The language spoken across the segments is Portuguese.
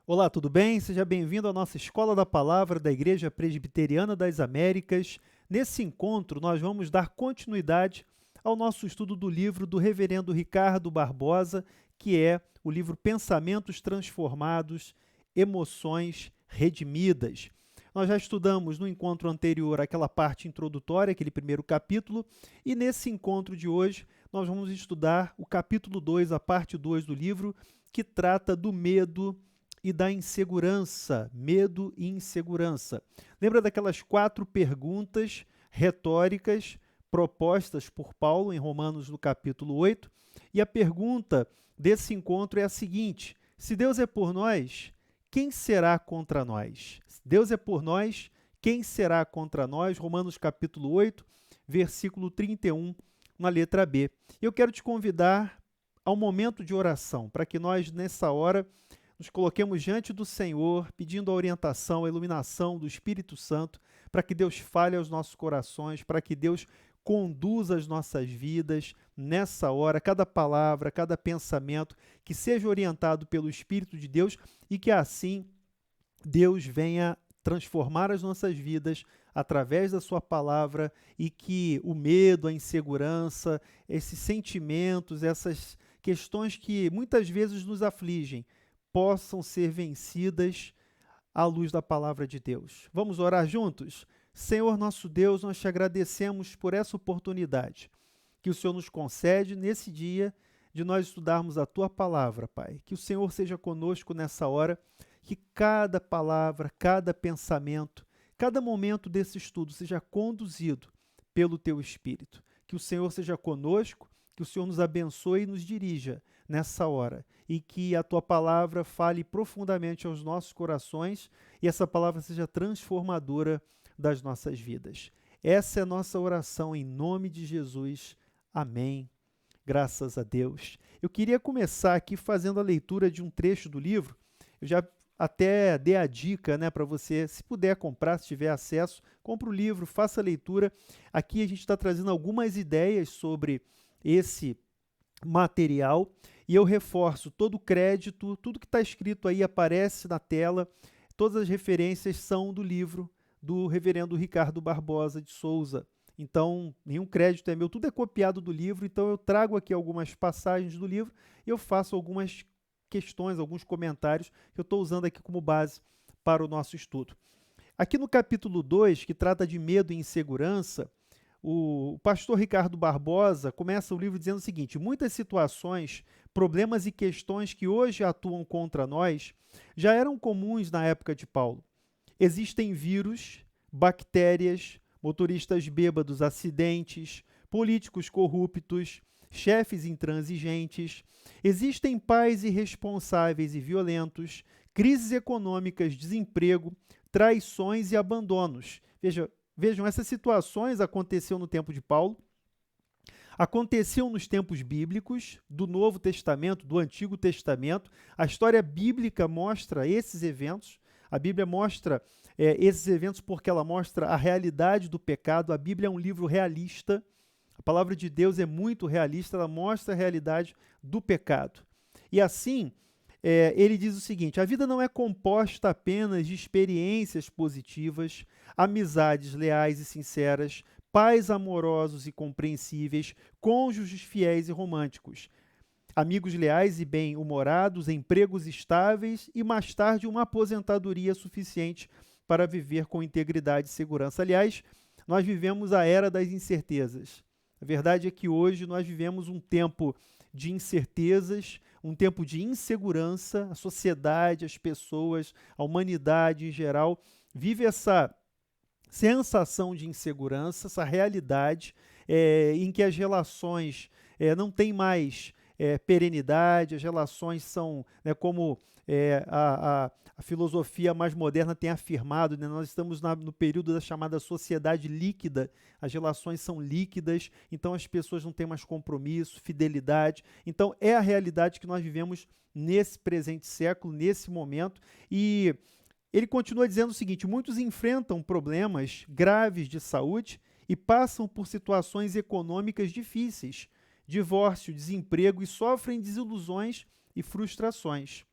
Olá, tudo bem? Seja bem-vindo à nossa Escola da Palavra da Igreja Presbiteriana das Américas. Nesse encontro, nós vamos dar continuidade ao nosso estudo do livro do Reverendo Ricardo Barbosa, que é o livro Pensamentos Transformados, Emoções Redimidas. Nós já estudamos no encontro anterior aquela parte introdutória, aquele primeiro capítulo, e nesse encontro de hoje nós vamos estudar o capítulo 2, a parte 2 do livro, que trata do medo e da insegurança, medo e insegurança. Lembra daquelas 4 perguntas retóricas propostas por Paulo em Romanos no capítulo 8? E a pergunta desse encontro é a seguinte: se Deus é por nós, quem será contra nós? Se Deus é por nós, quem será contra nós? Romanos capítulo 8, versículo 31, na letra B. Eu quero te convidar ao momento de oração, para que nós, nessa hora, nos coloquemos diante do Senhor, pedindo a orientação, a iluminação do Espírito Santo, para que Deus fale aos nossos corações, para que Deus conduza as nossas vidas nessa hora, cada palavra, cada pensamento, que seja orientado pelo Espírito de Deus e que assim Deus venha transformar as nossas vidas através da sua palavra e que o medo, a insegurança, esses sentimentos, essas questões que muitas vezes nos afligem, possam ser vencidas à luz da palavra de Deus. Vamos orar juntos? Senhor nosso Deus, nós te agradecemos por essa oportunidade que o Senhor nos concede nesse dia de nós estudarmos a tua palavra, Pai. Que o Senhor seja conosco nessa hora, que cada palavra, cada pensamento, cada momento desse estudo seja conduzido pelo teu Espírito. Que o Senhor seja conosco, que o Senhor nos abençoe e nos dirija nessa hora e que a tua palavra fale profundamente aos nossos corações e essa palavra seja transformadora das nossas vidas. Essa é a nossa oração em nome de Jesus. Amém. Graças a Deus. Eu queria começar aqui fazendo a leitura de um trecho do livro. Eu já até dei a dica, né, para você, se puder comprar, se tiver acesso, compre o livro, faça a leitura. Aqui a gente está trazendo algumas ideias sobre esse material e eu reforço todo o crédito, tudo que está escrito aí aparece na tela, todas as referências são do livro do Reverendo Ricardo Barbosa de Souza. Então, nenhum crédito é meu, tudo é copiado do livro, então eu trago aqui algumas passagens do livro e eu faço algumas questões, alguns comentários que eu estou usando aqui como base para o nosso estudo. Aqui no capítulo 2, que trata de medo e insegurança, o pastor Ricardo Barbosa começa o livro dizendo o seguinte: muitas situações, problemas e questões que hoje atuam contra nós já eram comuns na época de Paulo. Existem vírus, bactérias, motoristas bêbados, acidentes, políticos corruptos, chefes intransigentes, existem pais irresponsáveis e violentos, crises econômicas, desemprego, traições e abandonos. Vejam, essas situações aconteceram no tempo de Paulo, aconteciam nos tempos bíblicos, do Novo Testamento, do Antigo Testamento. A história bíblica mostra esses eventos. A Bíblia mostra esses eventos porque ela mostra a realidade do pecado. A Bíblia é um livro realista. A palavra de Deus é muito realista, ela mostra a realidade do pecado. E assim, ele diz o seguinte: a vida não é composta apenas de experiências positivas, amizades leais e sinceras, pais amorosos e compreensíveis, cônjuges fiéis e românticos, amigos leais e bem-humorados, empregos estáveis e, mais tarde, uma aposentadoria suficiente para viver com integridade e segurança. Aliás, nós vivemos a era das incertezas. A verdade é que hoje nós vivemos um tempo de incertezas, um tempo de insegurança. A sociedade, as pessoas, a humanidade em geral vive essa sensação de insegurança, essa realidade em que as relações não têm mais perenidade, as relações são, né, como a filosofia mais moderna tem afirmado, né, nós estamos no período da chamada sociedade líquida, as relações são líquidas, então as pessoas não têm mais compromisso, fidelidade, então é a realidade que nós vivemos nesse presente século, nesse momento, e ele continua dizendo o seguinte: muitos enfrentam problemas graves de saúde e passam por situações econômicas difíceis, divórcio, desemprego e sofrem desilusões e frustrações.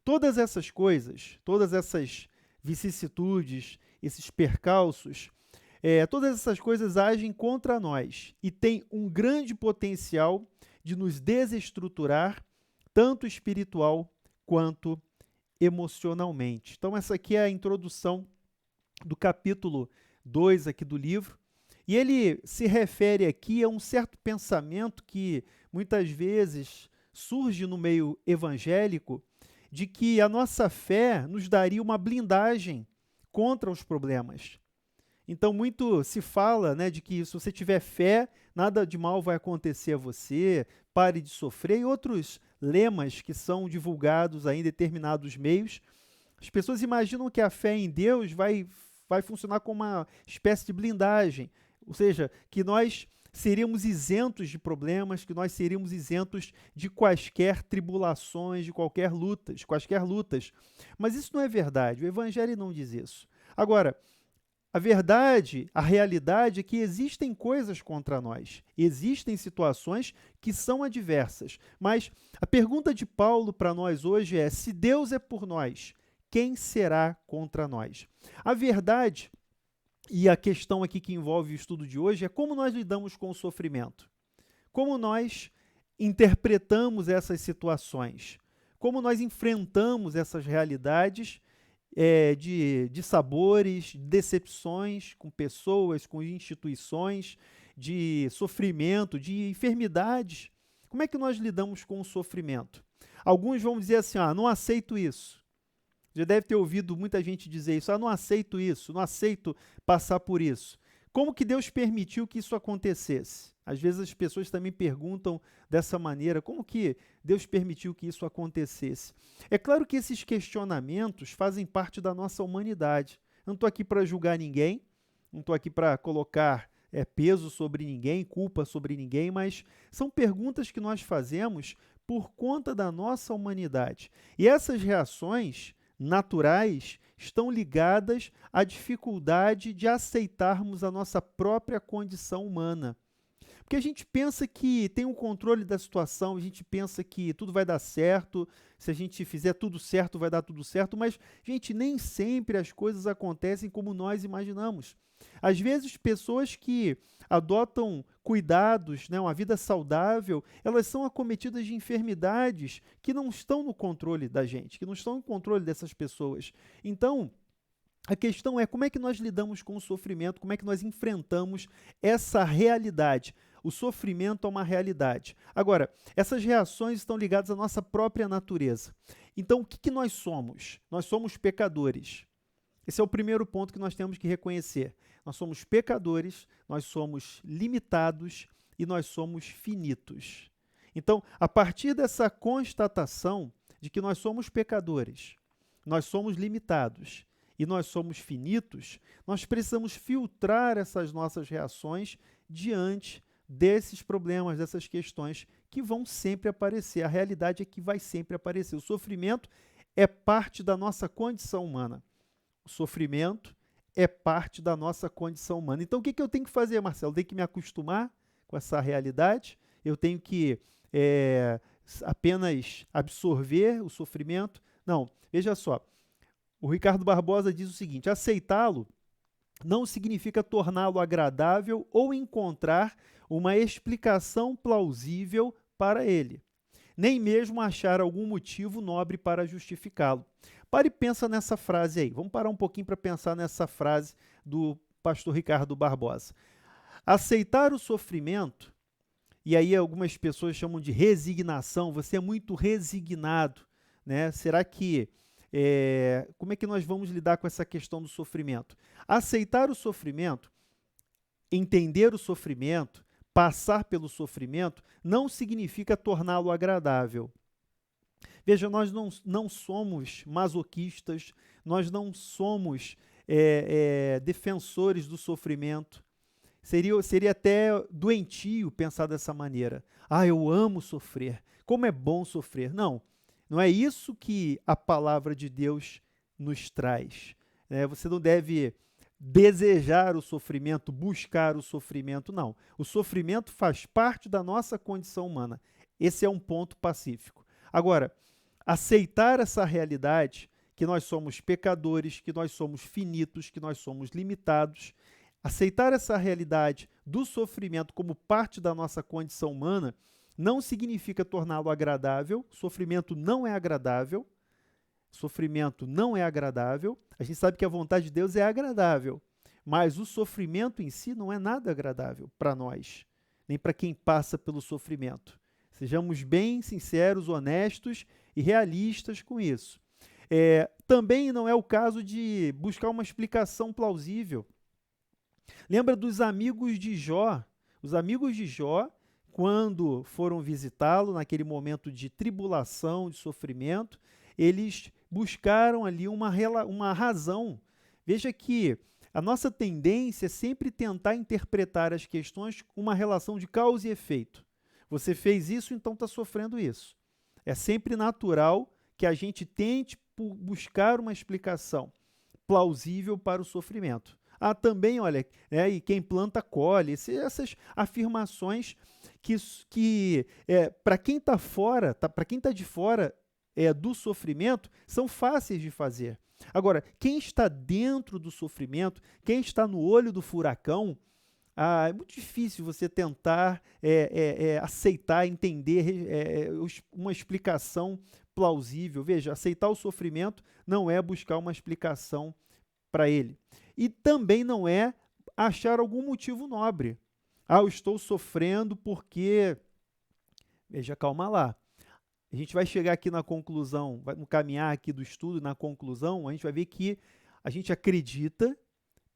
Todas essas coisas, todas essas vicissitudes, esses percalços, todas essas coisas agem contra nós e têm um grande potencial de nos desestruturar, tanto espiritual quanto emocionalmente. Então, essa aqui é a introdução do capítulo 2 aqui do livro, e ele se refere aqui a um certo pensamento que muitas vezes surge no meio evangélico, de que a nossa fé nos daria uma blindagem contra os problemas. Então, muito se fala, né, de que se você tiver fé, nada de mal vai acontecer a você, pare de sofrer, e outros lemas que são divulgados aí em determinados meios. As pessoas imaginam que a fé em Deus vai funcionar como uma espécie de blindagem, ou seja, que nós seríamos isentos de problemas, que nós seríamos isentos de quaisquer tribulações, de quaisquer lutas. Mas isso não é verdade, o Evangelho não diz isso. Agora, a verdade, a realidade é que existem coisas contra nós, existem situações que são adversas, mas a pergunta de Paulo para nós hoje é: se Deus é por nós, quem será contra nós? A verdade, e a questão aqui que envolve o estudo de hoje, é como nós lidamos com o sofrimento, como nós interpretamos essas situações, como nós enfrentamos essas realidades de sabores, decepções com pessoas, com instituições, de sofrimento, de enfermidades. Como é que nós lidamos com o sofrimento? Alguns vão dizer assim: não aceito isso. Já deve ter ouvido muita gente dizer isso: não aceito isso, não aceito passar por isso. Como que Deus permitiu que isso acontecesse? Às vezes as pessoas também perguntam dessa maneira: como que Deus permitiu que isso acontecesse? É claro que esses questionamentos fazem parte da nossa humanidade. Eu não estou aqui para julgar ninguém, não estou aqui para colocar peso sobre ninguém, culpa sobre ninguém, mas são perguntas que nós fazemos por conta da nossa humanidade. E essas reações naturais estão ligadas à dificuldade de aceitarmos a nossa própria condição humana. Porque a gente pensa que tem um controle da situação, a gente pensa que tudo vai dar certo, se a gente fizer tudo certo, vai dar tudo certo, mas, gente, nem sempre as coisas acontecem como nós imaginamos. Às vezes, pessoas que adotam cuidados, né, uma vida saudável, elas são acometidas de enfermidades que não estão no controle da gente, que não estão no controle dessas pessoas. Então, a questão é como é que nós lidamos com o sofrimento, como é que nós enfrentamos essa realidade. O sofrimento é uma realidade. Agora, essas reações estão ligadas à nossa própria natureza. Então, o que nós somos? Nós somos pecadores. Esse é o primeiro ponto que nós temos que reconhecer. Nós somos pecadores, nós somos limitados e nós somos finitos. Então, a partir dessa constatação de que nós somos pecadores, nós somos limitados e nós somos finitos, nós precisamos filtrar essas nossas reações diante desses problemas, dessas questões que vão sempre aparecer. A realidade é que vai sempre aparecer. O sofrimento é parte da nossa condição humana. O sofrimento é parte da nossa condição humana. Então, o que eu tenho que fazer, Marcelo? Eu tenho que me acostumar com essa realidade? Eu tenho que apenas absorver o sofrimento? Não, veja só. O Ricardo Barbosa diz o seguinte: aceitá-lo não significa torná-lo agradável ou encontrar uma explicação plausível para ele, nem mesmo achar algum motivo nobre para justificá-lo. Pare e pensa nessa frase aí. Vamos parar um pouquinho para pensar nessa frase do pastor Ricardo Barbosa. Aceitar o sofrimento, e aí algumas pessoas chamam de resignação, você é muito resignado, né? Será que como é que nós vamos lidar com essa questão do sofrimento? Aceitar o sofrimento, entender o sofrimento, passar pelo sofrimento, não significa torná-lo agradável. Veja, nós não somos masoquistas, nós não somos defensores do sofrimento. Seria até doentio pensar dessa maneira. Eu amo sofrer, como é bom sofrer. Não é isso que a palavra de Deus nos traz. Você não deve desejar o sofrimento, buscar o sofrimento, não. O sofrimento faz parte da nossa condição humana. Esse é um ponto pacífico. Agora, Aceitar essa realidade, que nós somos pecadores, que nós somos finitos, que nós somos limitados, aceitar essa realidade do sofrimento como parte da nossa condição humana, não significa torná-lo agradável. Sofrimento não é agradável. Sofrimento não é agradável. A gente sabe que a vontade de Deus é agradável, mas o sofrimento em si não é nada agradável para nós, nem para quem passa pelo sofrimento. Sejamos bem sinceros, honestos e realistas com isso. Também não é o caso de buscar uma explicação plausível. Lembra dos amigos de Jó? Os amigos de Jó, quando foram visitá-lo naquele momento de tribulação, de sofrimento, eles buscaram ali uma razão. Veja que a nossa tendência é sempre tentar interpretar as questões com uma relação de causa e efeito. Você fez isso, então está sofrendo isso. É sempre natural que a gente tente buscar uma explicação plausível para o sofrimento. Também, olha, e quem planta colhe. Essas afirmações que para quem está fora, para quem está de fora do sofrimento, são fáceis de fazer. Agora, quem está dentro do sofrimento, quem está no olho do furacão, é muito difícil você tentar aceitar, entender uma explicação plausível. Veja, aceitar o sofrimento não é buscar uma explicação para ele. E também não é achar algum motivo nobre. Eu estou sofrendo porque... Veja, calma lá. A gente vai chegar aqui na conclusão, no caminhar aqui do estudo, na conclusão, a gente vai ver que a gente acredita,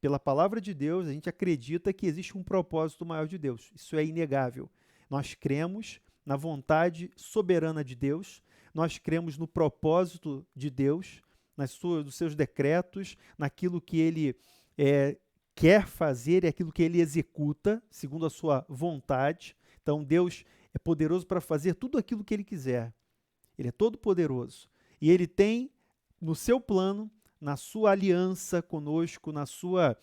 pela palavra de Deus, a gente acredita que existe um propósito maior de Deus. Isso é inegável. Nós cremos na vontade soberana de Deus, nós cremos no propósito de Deus, dos seus decretos, naquilo que Ele quer fazer e aquilo que Ele executa, segundo a sua vontade. Então, Deus é poderoso para fazer tudo aquilo que Ele quiser. Ele é todo poderoso. E Ele tem, no seu plano, na sua aliança conosco, na sua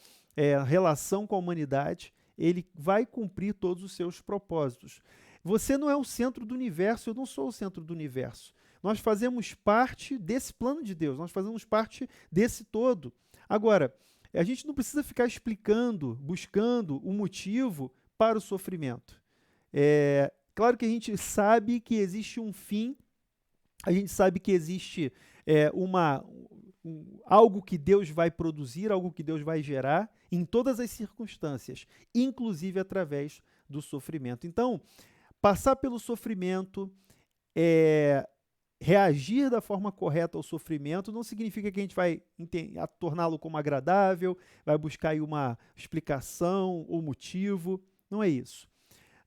relação com a humanidade, Ele vai cumprir todos os seus propósitos. Você não é o centro do universo, eu não sou o centro do universo. Nós fazemos parte desse plano de Deus, nós fazemos parte desse todo. Agora, a gente não precisa ficar explicando, buscando o motivo para o sofrimento. Claro que a gente sabe que existe um fim, a gente sabe que existe algo que Deus vai produzir, algo que Deus vai gerar em todas as circunstâncias, inclusive através do sofrimento. Então, passar pelo sofrimento, reagir da forma correta ao sofrimento, não significa que a gente vai torná-lo como agradável, vai buscar aí uma explicação ou motivo. Não é isso.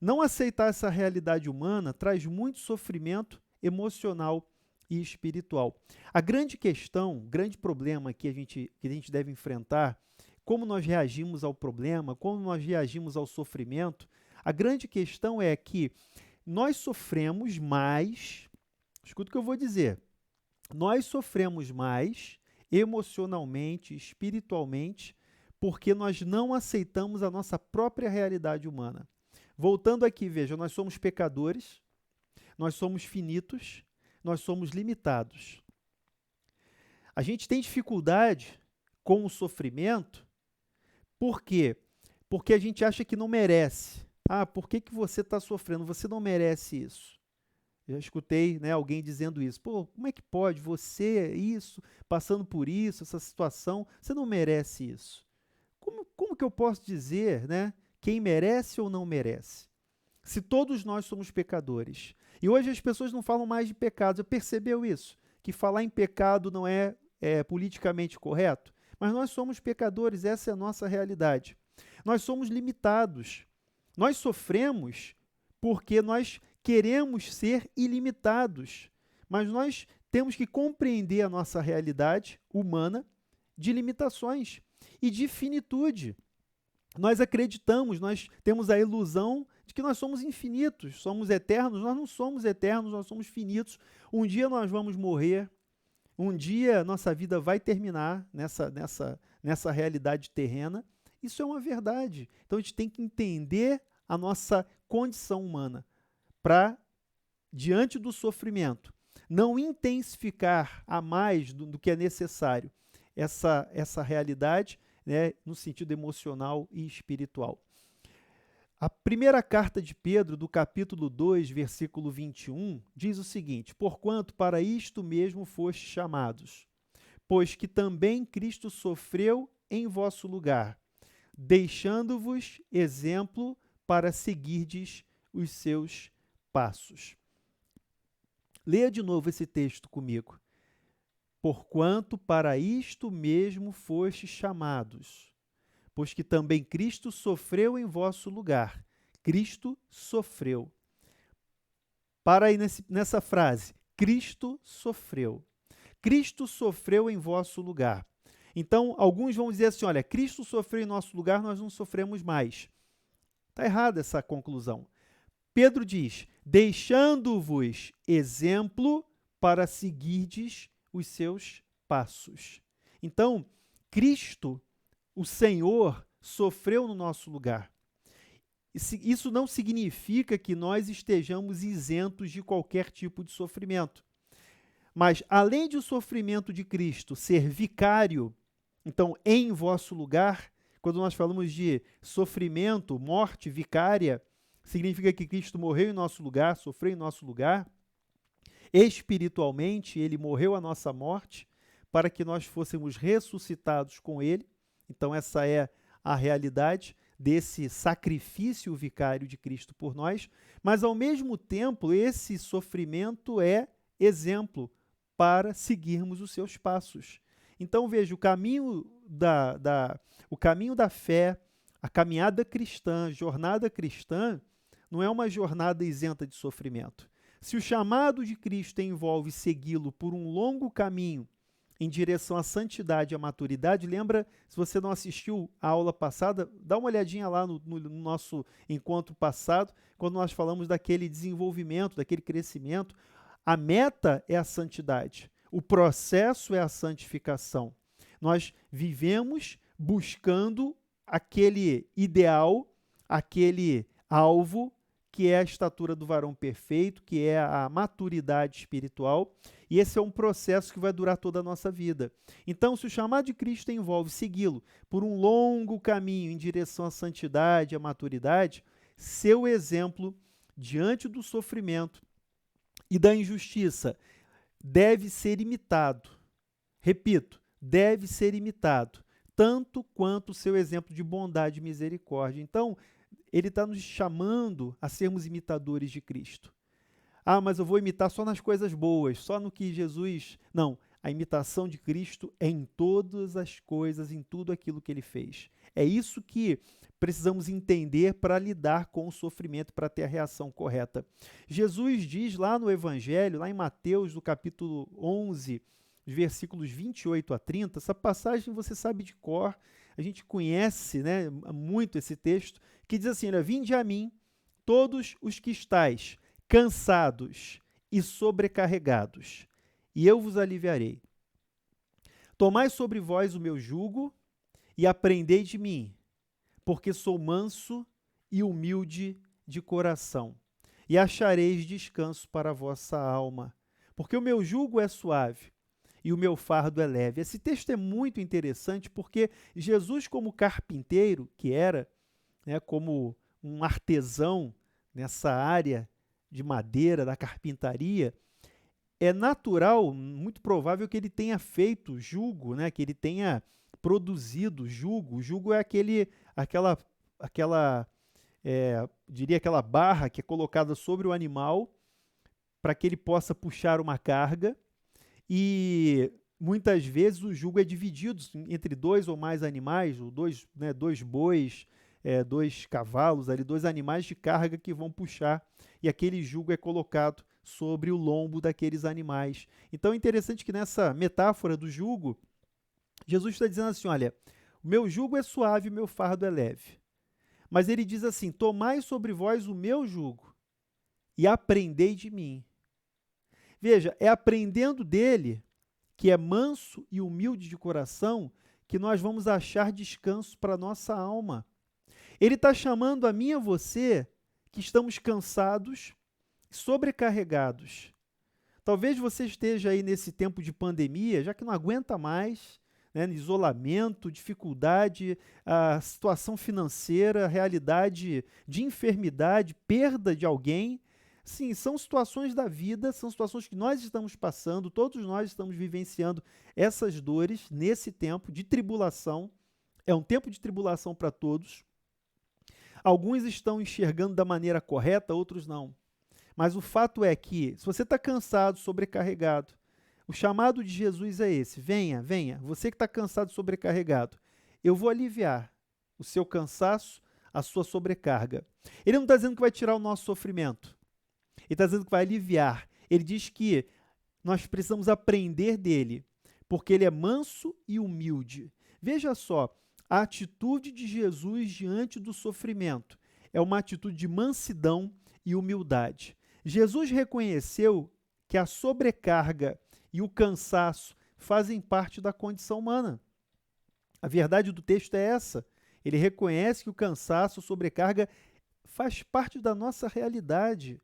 Não aceitar essa realidade humana traz muito sofrimento emocional e espiritual. A grande questão, o grande problema que a gente deve enfrentar, como nós reagimos ao problema, como nós reagimos ao sofrimento, a grande questão é que nós sofremos mais, escuta o que eu vou dizer, nós sofremos mais emocionalmente, espiritualmente, porque nós não aceitamos a nossa própria realidade humana. Voltando aqui, veja, nós somos pecadores, nós somos finitos, nós somos limitados. A gente tem dificuldade com o sofrimento, por quê? Porque a gente acha que não merece. Por que você está sofrendo? Você não merece isso. Eu já escutei alguém dizendo isso. Como é que pode? Você, passando por isso, essa situação, você não merece isso. Como que eu posso dizer, quem merece ou não merece? Se todos nós somos pecadores. E hoje as pessoas não falam mais de pecados. Você percebeu isso? Que falar em pecado não é politicamente correto? Mas nós somos pecadores, essa é a nossa realidade. Nós somos limitados. Nós sofremos porque nós queremos ser ilimitados. Mas nós temos que compreender a nossa realidade humana de limitações e de finitude. Nós acreditamos, nós temos a ilusão de que nós somos infinitos, somos eternos. Nós não somos eternos, nós somos finitos. Um dia nós vamos morrer, um dia nossa vida vai terminar nessa realidade terrena. Isso é uma verdade. Então a gente tem que entender a nossa condição humana para, diante do sofrimento, não intensificar a mais do que é necessário essa realidade, né, no sentido emocional e espiritual. A primeira carta de Pedro, do capítulo 2, versículo 21, diz o seguinte: porquanto para isto mesmo fostes chamados, pois que também Cristo sofreu em vosso lugar, deixando-vos exemplo para seguirdes os seus passos. Leia de novo esse texto comigo. Porquanto para isto mesmo fostes chamados, pois que também Cristo sofreu em vosso lugar. Cristo sofreu. Para aí nessa frase, Cristo sofreu. Cristo sofreu em vosso lugar. Então, alguns vão dizer assim, olha, Cristo sofreu em nosso lugar, nós não sofremos mais. Está errada essa conclusão. Pedro diz, deixando-vos exemplo para seguirdes os seus passos. Então, Cristo, o Senhor, sofreu no nosso lugar. Isso não significa que nós estejamos isentos de qualquer tipo de sofrimento. Mas, além de o sofrimento de Cristo ser vicário, então, em vosso lugar, quando nós falamos de sofrimento, morte vicária, significa que Cristo morreu em nosso lugar, sofreu em nosso lugar. Espiritualmente, ele morreu a nossa morte para que nós fôssemos ressuscitados com ele. Então, essa é a realidade desse sacrifício vicário de Cristo por nós. Mas, ao mesmo tempo, esse sofrimento é exemplo para seguirmos os seus passos. Então, veja, o caminho da fé, a caminhada cristã, a jornada cristã, não é uma jornada isenta de sofrimento. Se o chamado de Cristo envolve segui-lo por um longo caminho em direção à santidade e à maturidade, lembra, se você não assistiu a aula passada, dá uma olhadinha lá no nosso encontro passado, quando nós falamos daquele desenvolvimento, daquele crescimento. A meta é a santidade, o processo é a santificação. Nós vivemos buscando aquele ideal, aquele alvo, que é a estatura do varão perfeito, que é a maturidade espiritual, e esse é um processo que vai durar toda a nossa vida. Então, se o chamado de Cristo envolve segui-lo por um longo caminho em direção à santidade, à maturidade, seu exemplo diante do sofrimento e da injustiça deve ser imitado. Repito, deve ser imitado, tanto quanto o seu exemplo de bondade e misericórdia. Então, ele está nos chamando a sermos imitadores de Cristo. Ah, mas eu vou imitar só nas coisas boas, só no que Jesus... Não, a imitação de Cristo é em todas as coisas, em tudo aquilo que ele fez. É isso que precisamos entender para lidar com o sofrimento, para ter a reação correta. Jesus diz lá no Evangelho, lá em Mateus, no capítulo 11, versículos 28 a 30, essa passagem você sabe de cor, a gente conhece, né, muito esse texto, que diz assim, olha, vinde a mim, todos os que estáis cansados e sobrecarregados, e eu vos aliviarei. Tomai sobre vós o meu jugo e aprendei de mim, porque sou manso e humilde de coração, e achareis descanso para a vossa alma, porque o meu jugo é suave e o meu fardo é leve. Esse texto é muito interessante porque Jesus, como carpinteiro que era, né, como um artesão nessa área de madeira, da carpintaria, é natural, muito provável que ele tenha feito jugo, né, que ele tenha produzido jugo. O jugo é aquela barra que é colocada sobre o animal para que ele possa puxar uma carga, e muitas vezes o jugo é dividido entre dois ou mais animais, ou dois bois, dois cavalos, ali, dois animais de carga que vão puxar, e aquele jugo é colocado sobre o lombo daqueles animais. Então é interessante que nessa metáfora do jugo, Jesus está dizendo assim, olha, o meu jugo é suave, o meu fardo é leve. Mas ele diz assim, tomai sobre vós o meu jugo e aprendei de mim. Veja, é aprendendo dele, que é manso e humilde de coração, que nós vamos achar descanso para a nossa alma. Ele está chamando a mim e a você, que estamos cansados, sobrecarregados. Talvez você esteja aí nesse tempo de pandemia, já que não aguenta mais, né, isolamento, dificuldade, a situação financeira, realidade de enfermidade, perda de alguém. Sim, são situações da vida, são situações que nós estamos passando, todos nós estamos vivenciando essas dores nesse tempo de tribulação. É um tempo de tribulação para todos. Alguns estão enxergando da maneira correta, outros não. Mas o fato é que, se você está cansado, sobrecarregado, o chamado de Jesus é esse: venha, venha, você que está cansado, sobrecarregado, eu vou aliviar o seu cansaço, a sua sobrecarga. Ele não está dizendo que vai tirar o nosso sofrimento, ele está dizendo que vai aliviar. Ele diz que nós precisamos aprender dele, porque ele é manso e humilde. Veja só, a atitude de Jesus diante do sofrimento é uma atitude de mansidão e humildade. Jesus reconheceu que a sobrecarga e o cansaço fazem parte da condição humana. A verdade do texto é essa. Ele reconhece que o cansaço, a sobrecarga, faz parte da nossa realidade.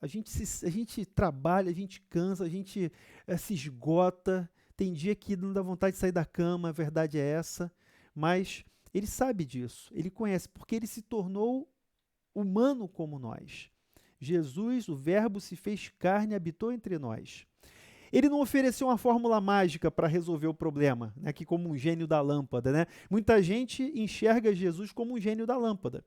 A gente trabalha, a gente cansa, a gente se esgota. Tem dia que não dá vontade de sair da cama, a verdade é essa. Mas ele sabe disso, ele conhece, porque ele se tornou humano como nós. Jesus, o Verbo, se fez carne e habitou entre nós. Ele não ofereceu uma fórmula mágica para resolver o problema, né, que como um gênio da lâmpada. Né? Muita gente enxerga Jesus como um gênio da lâmpada.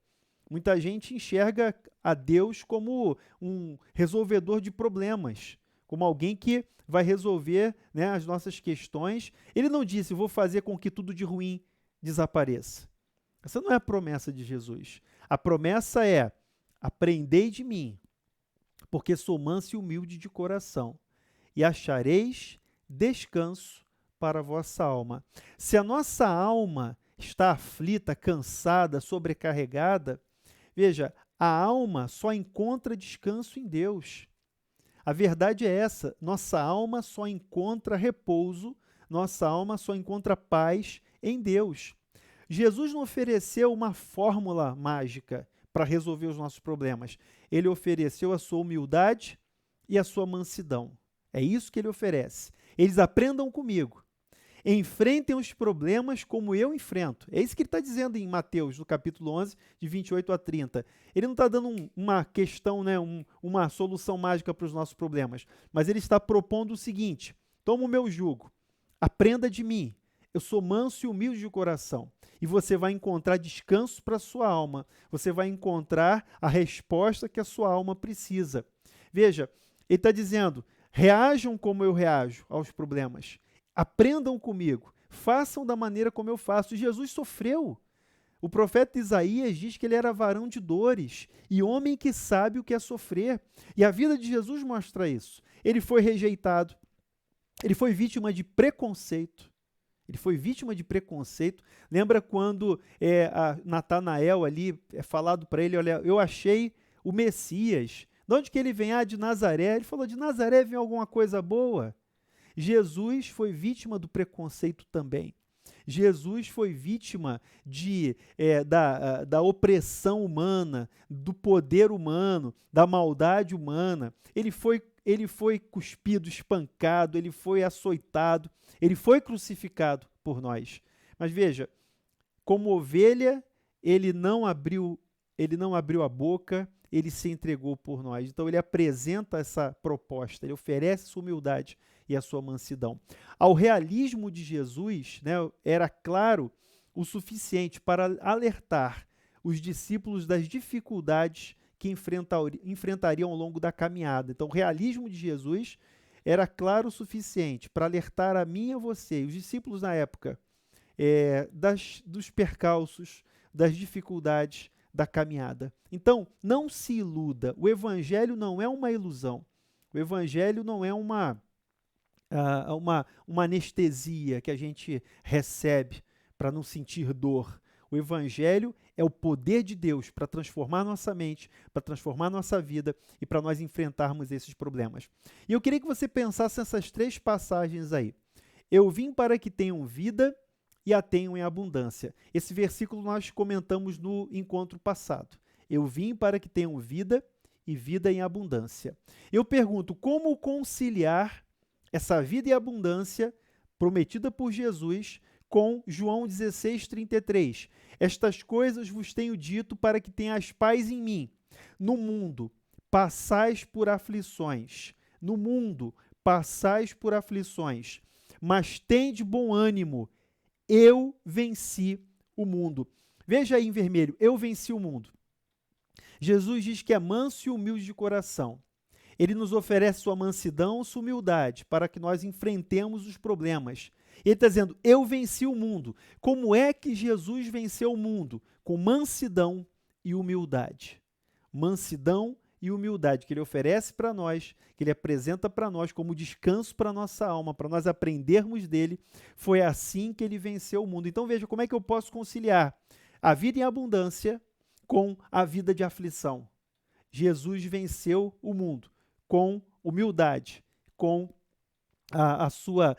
Muita gente enxerga a Deus como um resolvedor de problemas, como alguém que vai resolver, né, as nossas questões. Ele não disse: vou fazer com que tudo de ruim desapareça. Essa não é a promessa de Jesus. A promessa é: aprendei de mim, porque sou manso e humilde de coração, e achareis descanso para a vossa alma. Se a nossa alma está aflita, cansada, sobrecarregada, veja, a alma só encontra descanso em Deus. A verdade é essa: nossa alma só encontra repouso, nossa alma só encontra paz em Deus. Jesus não ofereceu uma fórmula mágica para resolver os nossos problemas. Ele ofereceu a sua humildade e a sua mansidão. É isso que ele oferece. Eles aprendam comigo. Enfrentem os problemas como eu enfrento. É isso que ele está dizendo em Mateus, no capítulo 11, de 28 a 30. Ele não está dando uma questão, né, uma solução mágica para os nossos problemas, mas ele está propondo o seguinte: toma o meu jugo, aprenda de mim. Eu sou manso e humilde de coração. E você vai encontrar descanso para a sua alma. Você vai encontrar a resposta que a sua alma precisa. Veja, ele está dizendo: reajam como eu reajo aos problemas. Aprendam comigo. Façam da maneira como eu faço. Jesus sofreu. O profeta Isaías diz que ele era varão de dores e homem que sabe o que é sofrer. E a vida de Jesus mostra isso. Ele foi rejeitado. Ele foi vítima de preconceito. Ele foi vítima de preconceito. Lembra quando Natanael ali é falado para ele: olha, eu achei o Messias. De onde que ele vem? Ah, de Nazaré. Ele falou: de Nazaré vem alguma coisa boa? Jesus foi vítima do preconceito também. Jesus foi vítima da opressão humana, do poder humano, da maldade humana. Ele foi cuspido, espancado, ele foi açoitado, ele foi crucificado por nós. Mas veja, como ovelha, ele não abriu a boca, ele se entregou por nós. Então ele apresenta essa proposta, ele oferece sua humildade e a sua mansidão. Ao realismo de Jesus, né, era claro o suficiente para alertar os discípulos das dificuldades que enfrentariam ao longo da caminhada. Então, o realismo de Jesus era claro o suficiente para alertar a mim e a você, os discípulos na época, dos percalços, das dificuldades da caminhada. Então, não se iluda. O Evangelho não é uma ilusão. O Evangelho não é uma anestesia que a gente recebe para não sentir dor. O Evangelho é o poder de Deus para transformar nossa mente, para transformar nossa vida e para nós enfrentarmos esses problemas. E eu queria que você pensasse nessas 3 passagens aí. Eu vim para que tenham vida e a tenham em abundância. Esse versículo nós comentamos no encontro passado. Eu vim para que tenham vida e vida em abundância. Eu pergunto, como conciliar essa vida em abundância prometida por Jesus com João 16:33? Estas coisas vos tenho dito para que tenhais paz em mim. No mundo passais por aflições. No mundo passais por aflições, mas tende bom ânimo. Eu venci o mundo. Veja aí em vermelho, eu venci o mundo. Jesus diz que é manso e humilde de coração. Ele nos oferece sua mansidão, sua humildade, para que nós enfrentemos os problemas. Ele está dizendo, eu venci o mundo. Como é que Jesus venceu o mundo? Com mansidão e humildade. Mansidão e humildade que ele oferece para nós, que ele apresenta para nós como descanso para a nossa alma, para nós aprendermos dele. Foi assim que ele venceu o mundo. Então veja como é que eu posso conciliar a vida em abundância com a vida de aflição. Jesus venceu o mundo com humildade, com a sua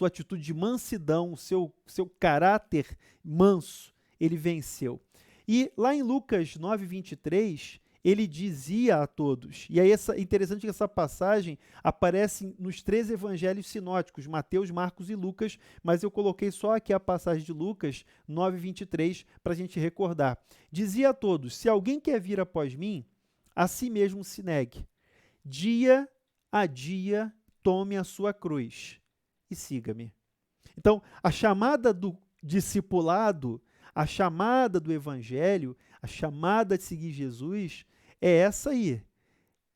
atitude de mansidão, o seu caráter manso, ele venceu. E lá em Lucas 9:23, ele dizia a todos, e aí é interessante que essa passagem aparece nos 3 evangelhos sinóticos, Mateus, Marcos e Lucas, mas eu coloquei só aqui a passagem de Lucas 9:23 para a gente recordar. Dizia a todos, se alguém quer vir após mim, a si mesmo se negue. Dia a dia tome a sua cruz e siga-me. Então, a chamada do discipulado, a chamada do evangelho, a chamada de seguir Jesus é essa aí.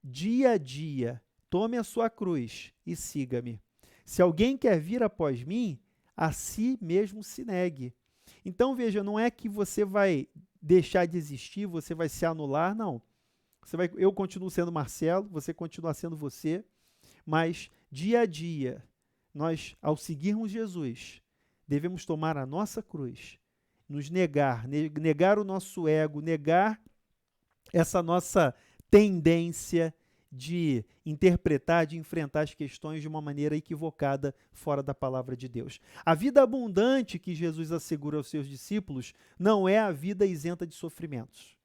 Dia a dia, tome a sua cruz e siga-me. Se alguém quer vir após mim, a si mesmo se negue. Então, veja, não é que você vai deixar de existir, você vai se anular, não. Eu continuo sendo Marcelo, você continua sendo você, mas dia a dia, nós, ao seguirmos Jesus, devemos tomar a nossa cruz, nos negar o nosso ego, negar essa nossa tendência de interpretar, de enfrentar as questões de uma maneira equivocada, fora da palavra de Deus. A vida abundante que Jesus assegura aos seus discípulos não é a vida isenta de sofrimentos,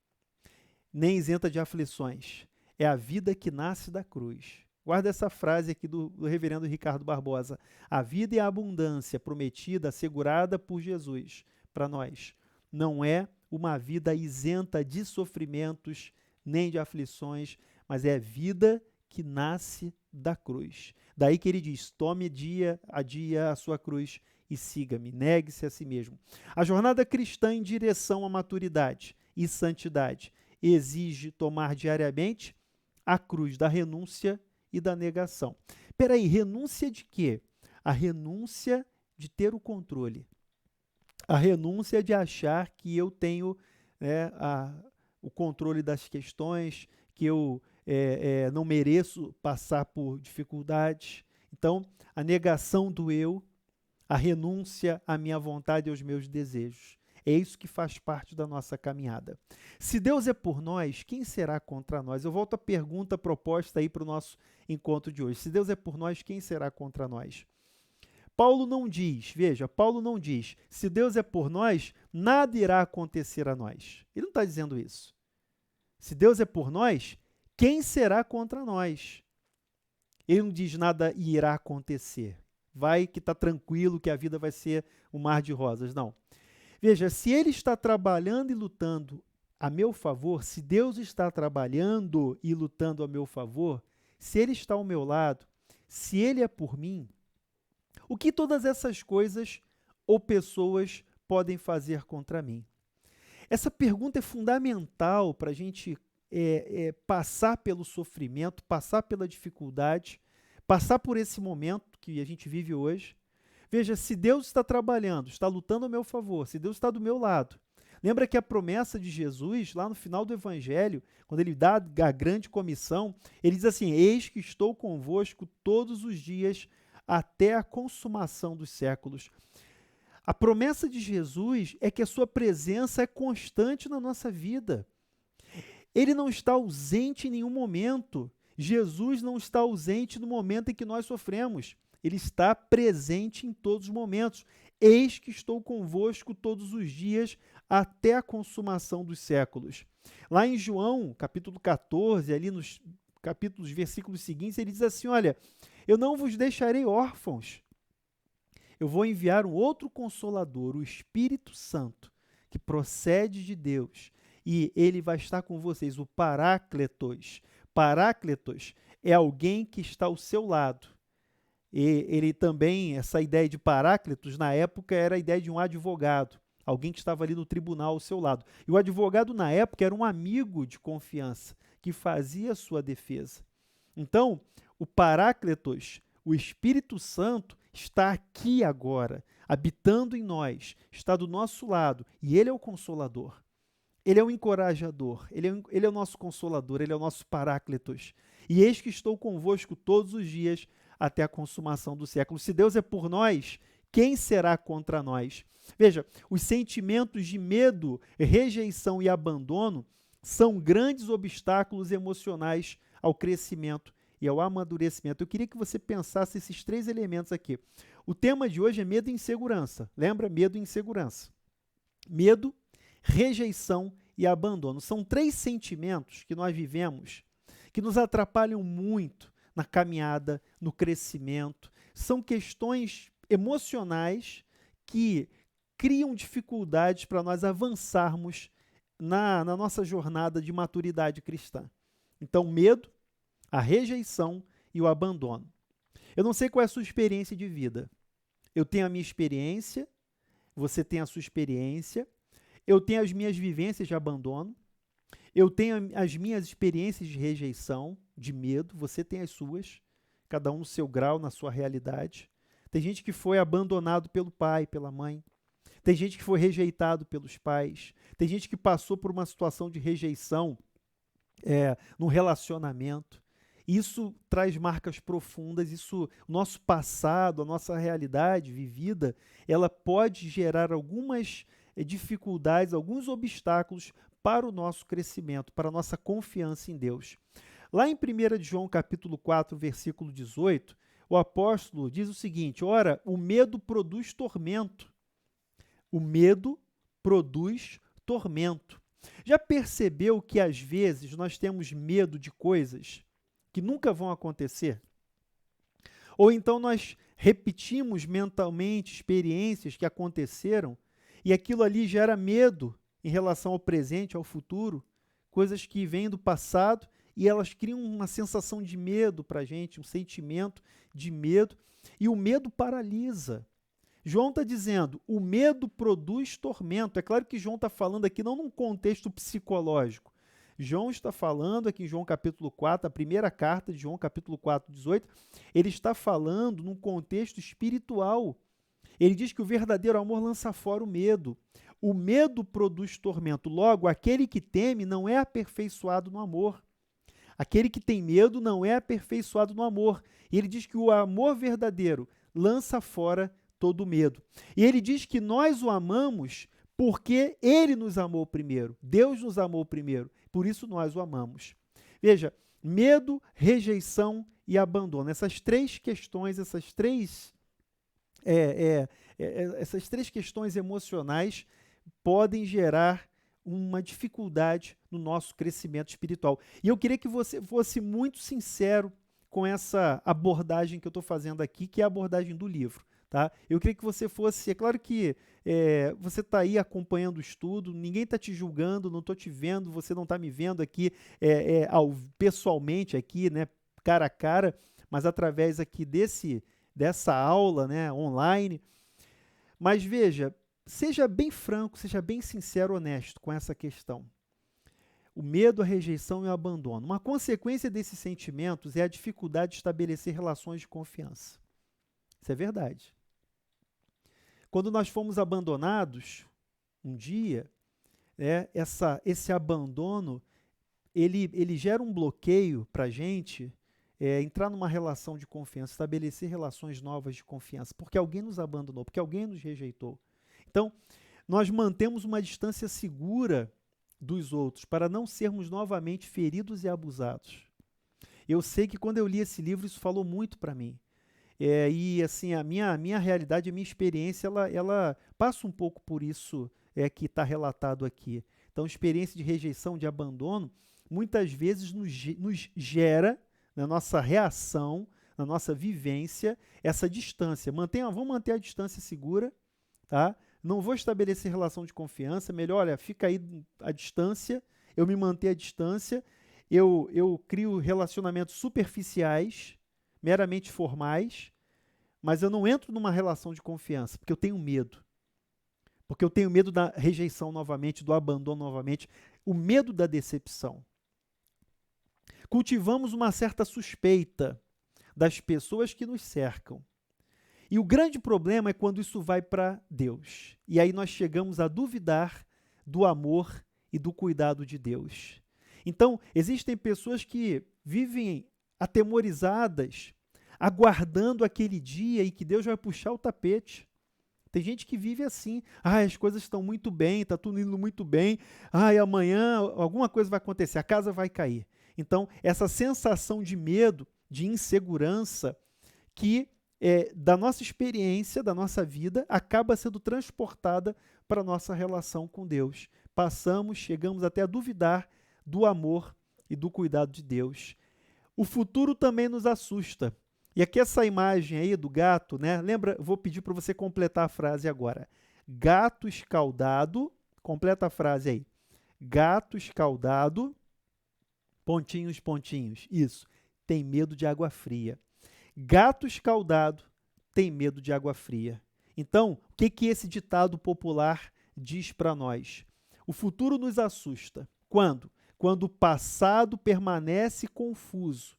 nem isenta de aflições. É a vida que nasce da cruz. Guarda essa frase aqui do reverendo Ricardo Barbosa. A vida e a abundância prometida, assegurada por Jesus para nós, não é uma vida isenta de sofrimentos, nem de aflições, mas é a vida que nasce da cruz. Daí que ele diz, tome dia a dia a sua cruz e siga-me, negue-se a si mesmo. A jornada cristã em direção à maturidade e santidade exige tomar diariamente a cruz da renúncia e da negação. Peraí, renúncia de quê? A renúncia de ter o controle. A renúncia de achar que eu tenho o controle das questões, que eu não mereço passar por dificuldades. Então, a negação do eu, a renúncia à minha vontade e aos meus desejos. É isso que faz parte da nossa caminhada. Se Deus é por nós, quem será contra nós? Eu volto à pergunta proposta aí para o nosso encontro de hoje. Se Deus é por nós, quem será contra nós? Paulo não diz, veja, Paulo não diz, se Deus é por nós, nada irá acontecer a nós. Ele não está dizendo isso. Se Deus é por nós, quem será contra nós? Ele não diz nada irá acontecer. Vai que está tranquilo, que a vida vai ser um mar de rosas. Não. Veja, se ele está trabalhando e lutando a meu favor, se Deus está trabalhando e lutando a meu favor, se ele está ao meu lado, se ele é por mim, o que todas essas coisas ou pessoas podem fazer contra mim? Essa pergunta é fundamental para a gente passar pelo sofrimento, passar pela dificuldade, passar por esse momento que a gente vive hoje. Veja, se Deus está trabalhando, está lutando a meu favor, se Deus está do meu lado. Lembra que a promessa de Jesus, lá no final do Evangelho, quando ele dá a grande comissão, ele diz assim, eis que estou convosco todos os dias até a consumação dos séculos. A promessa de Jesus é que a sua presença é constante na nossa vida. Ele não está ausente em nenhum momento. Jesus não está ausente no momento em que nós sofremos. Ele está presente em todos os momentos. Eis que estou convosco todos os dias até a consumação dos séculos. Lá em João, capítulo 14, ali nos capítulos, versículos seguintes, ele diz assim, olha, eu não vos deixarei órfãos, eu vou enviar um outro Consolador, o Espírito Santo, que procede de Deus, e ele vai estar com vocês, o Parácletos. Parácletos é alguém que está ao seu lado. E ele também, essa ideia de Paráclitos, na época, era a ideia de um advogado, alguém que estava ali no tribunal ao seu lado. E o advogado, na época, era um amigo de confiança, que fazia a sua defesa. Então, o Paráclitos, o Espírito Santo, está aqui agora, habitando em nós, está do nosso lado, e ele é o Consolador. Ele é o encorajador, ele é o nosso Consolador, ele é o nosso Paráclitos. E eis que estou convosco todos os dias até a consumação do século. Se Deus é por nós, quem será contra nós? Veja, os sentimentos de medo, rejeição e abandono são grandes obstáculos emocionais ao crescimento e ao amadurecimento. Eu queria que você pensasse esses três elementos aqui. O tema de hoje é medo e insegurança. Lembra? Medo e insegurança. Medo, rejeição e abandono. São três sentimentos que nós vivemos que nos atrapalham muito na caminhada, no crescimento. São questões emocionais que criam dificuldades para nós avançarmos na nossa jornada de maturidade cristã. Então, o medo, a rejeição e o abandono. Eu não sei qual é a sua experiência de vida. Eu tenho a minha experiência, você tem a sua experiência, eu tenho as minhas vivências de abandono, eu tenho as minhas experiências de rejeição, de medo, você tem as suas, cada um no seu grau, na sua realidade. Tem gente que foi abandonado pelo pai, pela mãe. Tem gente que foi rejeitado pelos pais. Tem gente que passou por uma situação de rejeição no relacionamento. Isso traz marcas profundas, o nosso passado, a nossa realidade vivida, ela pode gerar algumas dificuldades, alguns obstáculos para o nosso crescimento, para a nossa confiança em Deus. Lá em 1 João capítulo 4, versículo 18, o apóstolo diz o seguinte, ora, o medo produz tormento. O medo produz tormento. Já percebeu que às vezes nós temos medo de coisas que nunca vão acontecer? Ou então nós repetimos mentalmente experiências que aconteceram e aquilo ali gera medo em relação ao presente, ao futuro, coisas que vêm do passado e elas criam uma sensação de medo para a gente, um sentimento de medo, e o medo paralisa. João está dizendo, o medo produz tormento. É claro que João está falando aqui não num contexto psicológico. João está falando aqui em João capítulo 4, a primeira carta de João capítulo 4, 18, ele está falando num contexto espiritual. Ele diz que o verdadeiro amor lança fora o medo. O medo produz tormento. Logo, aquele que teme não é aperfeiçoado no amor. Aquele que tem medo não é aperfeiçoado no amor. E ele diz que o amor verdadeiro lança fora todo medo. E ele diz que nós o amamos porque ele nos amou primeiro. Deus nos amou primeiro. Por isso nós o amamos. Veja, medo, rejeição e abandono. Essas três questões, essas três questões emocionais podem gerar uma dificuldade no nosso crescimento espiritual. E eu queria que você fosse muito sincero com essa abordagem que eu estou fazendo aqui, que é a abordagem do livro. Tá? Eu queria que você fosse, é claro que você está aí acompanhando o estudo, ninguém está te julgando, não estou te vendo, você não está me vendo aqui pessoalmente, aqui, né, cara a cara, mas através aqui dessa aula, né, online. Mas veja, seja bem franco, seja bem sincero, honesto com essa questão. O medo, a rejeição e o abandono. Uma consequência desses sentimentos é a dificuldade de estabelecer relações de confiança. Isso é verdade. Quando nós fomos abandonados, um dia, esse abandono, ele gera um bloqueio para a gente entrar numa relação de confiança, estabelecer relações novas de confiança, porque alguém nos abandonou, porque alguém nos rejeitou. Então, nós mantemos uma distância segura dos outros para não sermos novamente feridos e abusados. Eu sei que quando eu li esse livro, isso falou muito para mim. E assim, a minha realidade, a minha experiência, ela passa um pouco por isso que está relatado aqui. Então, experiência de rejeição, de abandono, muitas vezes nos gera, na nossa reação, na nossa vivência, essa distância. Vamos manter a distância segura, tá? Não vou estabelecer relação de confiança, melhor, olha, fica aí a distância, eu me manter à distância, eu crio relacionamentos superficiais, meramente formais, mas eu não entro numa relação de confiança, porque eu tenho medo. Porque eu tenho medo da rejeição novamente, do abandono novamente, o medo da decepção. Cultivamos uma certa suspeita das pessoas que nos cercam. E o grande problema é quando isso vai para Deus. E aí nós chegamos a duvidar do amor e do cuidado de Deus. Então, existem pessoas que vivem atemorizadas, aguardando aquele dia em que Deus vai puxar o tapete. Tem gente que vive assim, as coisas estão muito bem, está tudo indo muito bem, amanhã alguma coisa vai acontecer, a casa vai cair. Então, essa sensação de medo, de insegurança, que da nossa experiência, da nossa vida, acaba sendo transportada para a nossa relação com Deus. Chegamos até a duvidar do amor e do cuidado de Deus. O futuro também nos assusta. E aqui essa imagem aí do gato, né? Lembra, vou pedir para você completar a frase agora. Gato escaldado, completa a frase aí. Gato escaldado, pontinhos, pontinhos. Isso, tem medo de água fria. Gato escaldado tem medo de água fria. Então, o que esse ditado popular diz para nós? O futuro nos assusta. Quando? Quando o passado permanece confuso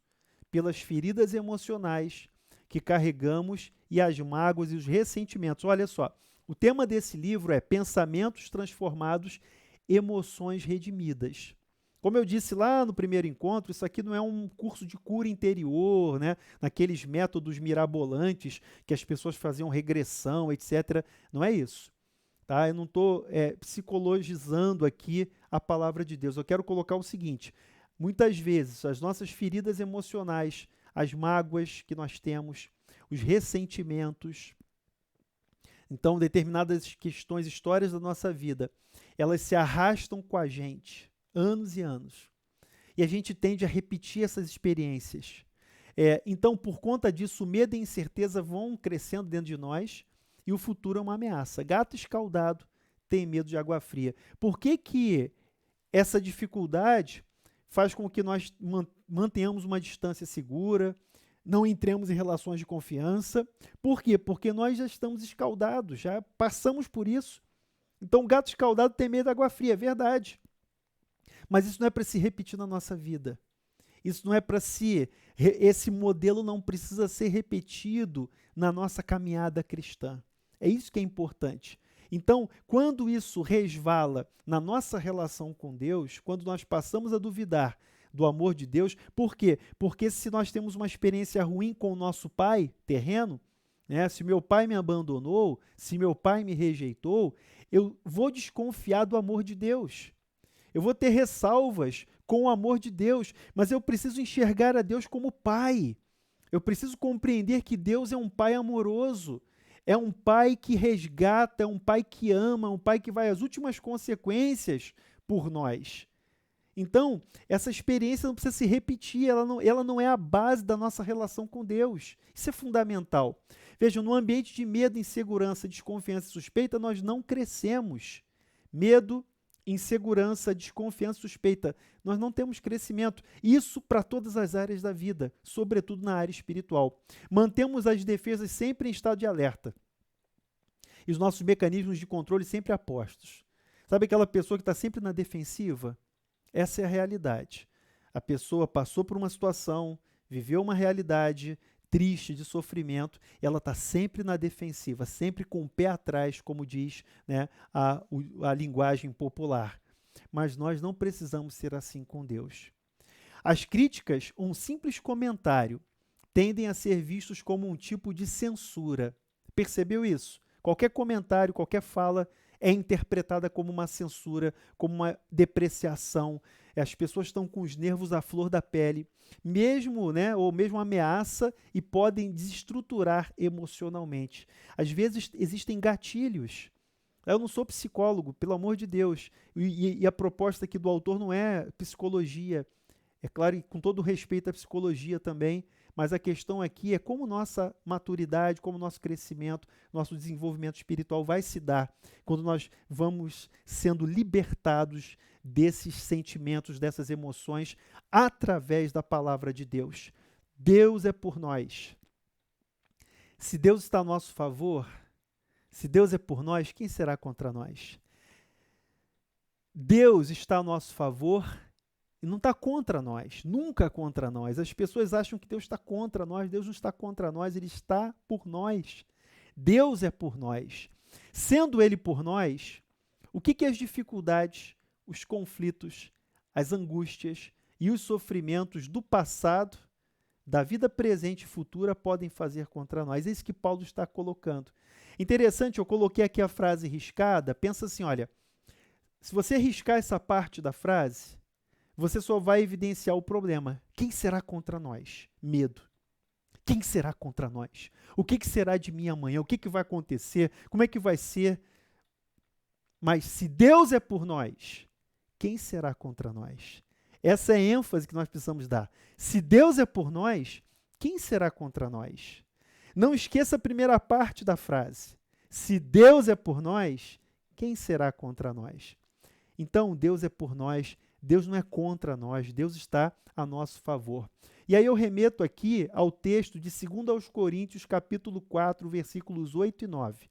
pelas feridas emocionais que carregamos e as mágoas e os ressentimentos. Olha só, o tema desse livro é Pensamentos Transformados, Emoções Redimidas. Como eu disse lá no primeiro encontro, isso aqui não é um curso de cura interior, né? Naqueles métodos mirabolantes que as pessoas faziam regressão, etc. Não é isso. Tá? Eu não estou psicologizando aqui a palavra de Deus. Eu quero colocar o seguinte: muitas vezes as nossas feridas emocionais, as mágoas que nós temos, os ressentimentos, então determinadas questões, histórias da nossa vida, elas se arrastam com a gente anos e anos. E a gente tende a repetir essas experiências. Então, por conta disso, o medo e a incerteza vão crescendo dentro de nós e o futuro é uma ameaça. Gato escaldado tem medo de água fria. Por que essa dificuldade faz com que nós mantenhamos uma distância segura, não entremos em relações de confiança? Por quê? Porque nós já estamos escaldados, já passamos por isso. Então, o gato escaldado tem medo de água fria, é verdade. Mas isso não é para se repetir na nossa vida. Isso não é para esse modelo não precisa ser repetido na nossa caminhada cristã. É isso que é importante. Então, quando isso resvala na nossa relação com Deus, quando nós passamos a duvidar do amor de Deus, por quê? Porque se nós temos uma experiência ruim com o nosso pai terreno, né, se meu pai me abandonou, se meu pai me rejeitou, eu vou desconfiar do amor de Deus. Eu vou ter ressalvas com o amor de Deus, mas eu preciso enxergar a Deus como pai. Eu preciso compreender que Deus é um pai amoroso, é um pai que resgata, é um pai que ama, é um pai que vai às últimas consequências por nós. Então, essa experiência não precisa se repetir, ela não é a base da nossa relação com Deus. Isso é fundamental. Vejam, no ambiente de medo, insegurança, desconfiança e suspeita, nós não crescemos. Medo, insegurança, desconfiança, suspeita. Nós não temos crescimento. Isso para todas as áreas da vida, sobretudo na área espiritual. Mantemos as defesas sempre em estado de alerta. E os nossos mecanismos de controle sempre a postos. Sabe aquela pessoa que está sempre na defensiva? Essa é a realidade. A pessoa passou por uma situação, viveu uma realidade triste, de sofrimento, e ela está sempre na defensiva, sempre com o pé atrás, como diz, né, a linguagem popular. Mas nós não precisamos ser assim com Deus. As críticas, um simples comentário, tendem a ser vistos como um tipo de censura. Percebeu isso? Qualquer comentário, qualquer fala é interpretada como uma censura, como uma depreciação. As pessoas estão com os nervos à flor da pele, mesmo, né, ou mesmo ameaça, e podem desestruturar emocionalmente. Às vezes existem gatilhos. Eu não sou psicólogo, pelo amor de Deus. E a proposta aqui do autor não é psicologia. É claro, e com todo o respeito à psicologia também, mas a questão aqui é como nossa maturidade, como nosso crescimento, nosso desenvolvimento espiritual vai se dar quando nós vamos sendo libertados desses sentimentos, dessas emoções, através da palavra de Deus. Deus é por nós. Se Deus está a nosso favor, se Deus é por nós, quem será contra nós? Deus está a nosso favor e não está contra nós, nunca contra nós. As pessoas acham que Deus está contra nós, Deus não está contra nós, Ele está por nós. Deus é por nós. Sendo Ele por nós, o que as dificuldades, os conflitos, as angústias e os sofrimentos do passado, da vida presente e futura, podem fazer contra nós? É isso que Paulo está colocando. Interessante, eu coloquei aqui a frase riscada, pensa assim, olha, se você riscar essa parte da frase, você só vai evidenciar o problema. Quem será contra nós? Medo. Quem será contra nós? O que será de mim amanhã? O que vai acontecer? Como é que vai ser? Mas se Deus é por nós, quem será contra nós? Essa é a ênfase que nós precisamos dar. Se Deus é por nós, quem será contra nós? Não esqueça a primeira parte da frase. Se Deus é por nós, quem será contra nós? Então, Deus é por nós, Deus não é contra nós, Deus está a nosso favor. E aí eu remeto aqui ao texto de 2 aos Coríntios, capítulo 4, versículos 8 e 9.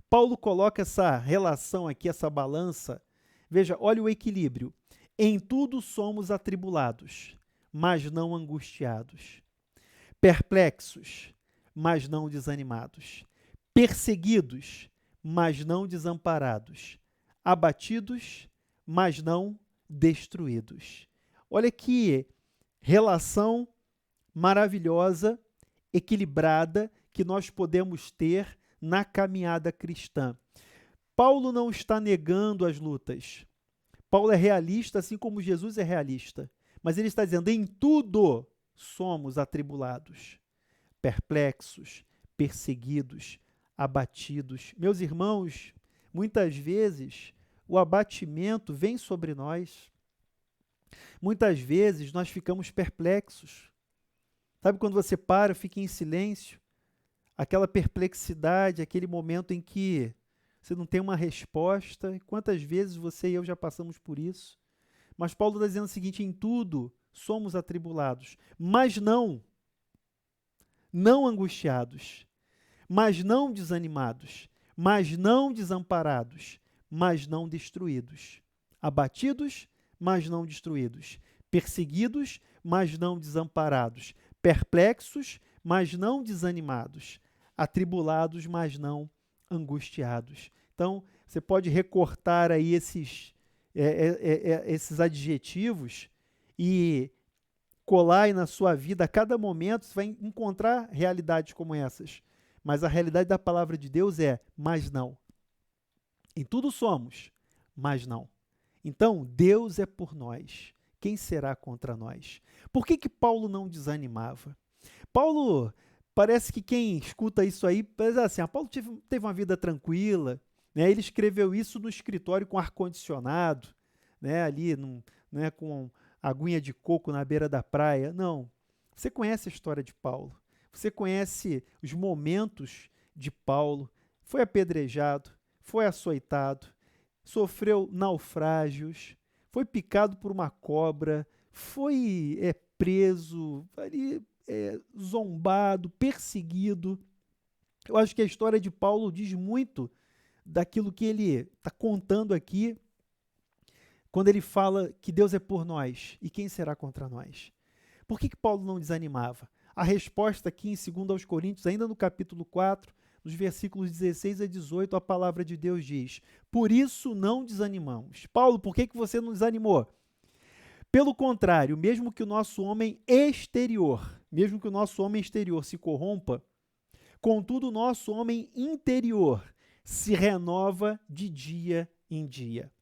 Paulo coloca essa relação aqui, essa balança. Veja, olha o equilíbrio. Em tudo somos atribulados, mas não angustiados. Perplexos, mas não desanimados. Perseguidos, mas não desamparados. Abatidos, mas não destruídos. Olha que relação maravilhosa, equilibrada, que nós podemos ter na caminhada cristã. Paulo não está negando as lutas. Paulo é realista, assim como Jesus é realista. Mas ele está dizendo, em tudo somos atribulados, perplexos, perseguidos, abatidos. Meus irmãos, muitas vezes o abatimento vem sobre nós. Muitas vezes nós ficamos perplexos. Sabe quando você para, fica em silêncio? Aquela perplexidade, aquele momento em que você não tem uma resposta. Quantas vezes você e eu já passamos por isso? Mas Paulo está dizendo o seguinte, em tudo somos atribulados, mas não angustiados, mas não desanimados, mas não desamparados, mas não destruídos. Abatidos, mas não destruídos. Perseguidos, mas não desamparados. Perplexos, mas não desanimados. Atribulados, mas não angustiados. Então, você pode recortar aí esses adjetivos e colar aí na sua vida. A cada momento você vai encontrar realidades como essas. Mas a realidade da palavra de Deus é, mas não. Em tudo somos, mas não. Então, Deus é por nós. Quem será contra nós? Por que Paulo não desanimava? Paulo, parece que quem escuta isso aí, pensa assim, Paulo teve uma vida tranquila, né? Ele escreveu isso no escritório com ar-condicionado, né? Ali né? Com aguinha de coco na beira da praia. Não. Você conhece a história de Paulo. Você conhece os momentos de Paulo. Foi apedrejado, foi açoitado, sofreu naufrágios, foi picado por uma cobra, foi preso, zombado, perseguido. Eu acho que a história de Paulo diz muito daquilo que ele está contando aqui, quando ele fala que Deus é por nós, e quem será contra nós? Por que Paulo não desanimava? A resposta aqui em 2 aos Coríntios, ainda no capítulo 4, nos versículos 16 a 18, a palavra de Deus diz, por isso não desanimamos. Paulo, por que você não desanimou? Pelo contrário, mesmo que o nosso homem exterior se corrompa, contudo o nosso homem interior se renova de dia em dia.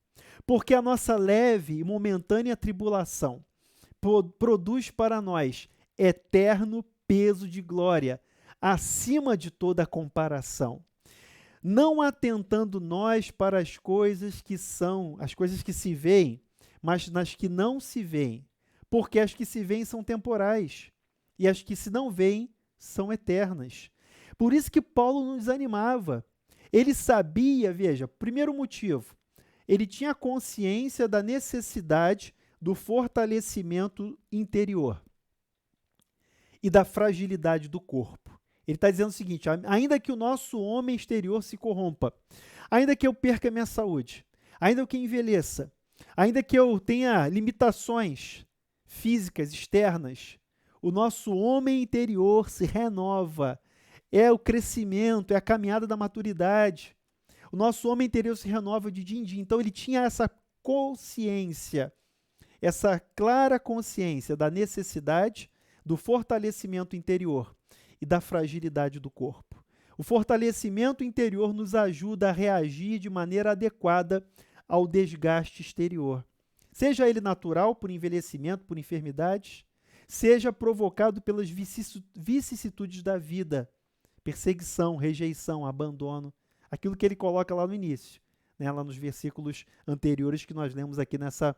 Porque a nossa leve e momentânea tribulação produz para nós eterno peso de glória, acima de toda comparação. não atentando nós para as coisas que são, as coisas que se veem, mas nas que não se veem, porque as que se veem são temporais, e as que se não veem são eternas. Por isso que Paulo não desanimava. Ele sabia, veja, primeiro motivo, ele tinha consciência da necessidade do fortalecimento interior e da fragilidade do corpo. Ele está dizendo o seguinte: ainda que o nosso homem exterior se corrompa, ainda que eu perca minha saúde, ainda que eu envelheça, ainda que eu tenha limitações físicas externas, o nosso homem interior se renova. É o crescimento, é a caminhada da maturidade. O nosso homem interior se renova de dia em dia. Então ele tinha essa consciência, essa clara consciência da necessidade do fortalecimento interior e da fragilidade do corpo. O fortalecimento interior nos ajuda a reagir de maneira adequada ao desgaste exterior, seja ele natural, por envelhecimento, por enfermidades, seja provocado pelas vicissitudes da vida, perseguição, rejeição, abandono, aquilo que ele coloca lá no início, né, lá nos versículos anteriores que nós lemos aqui nessa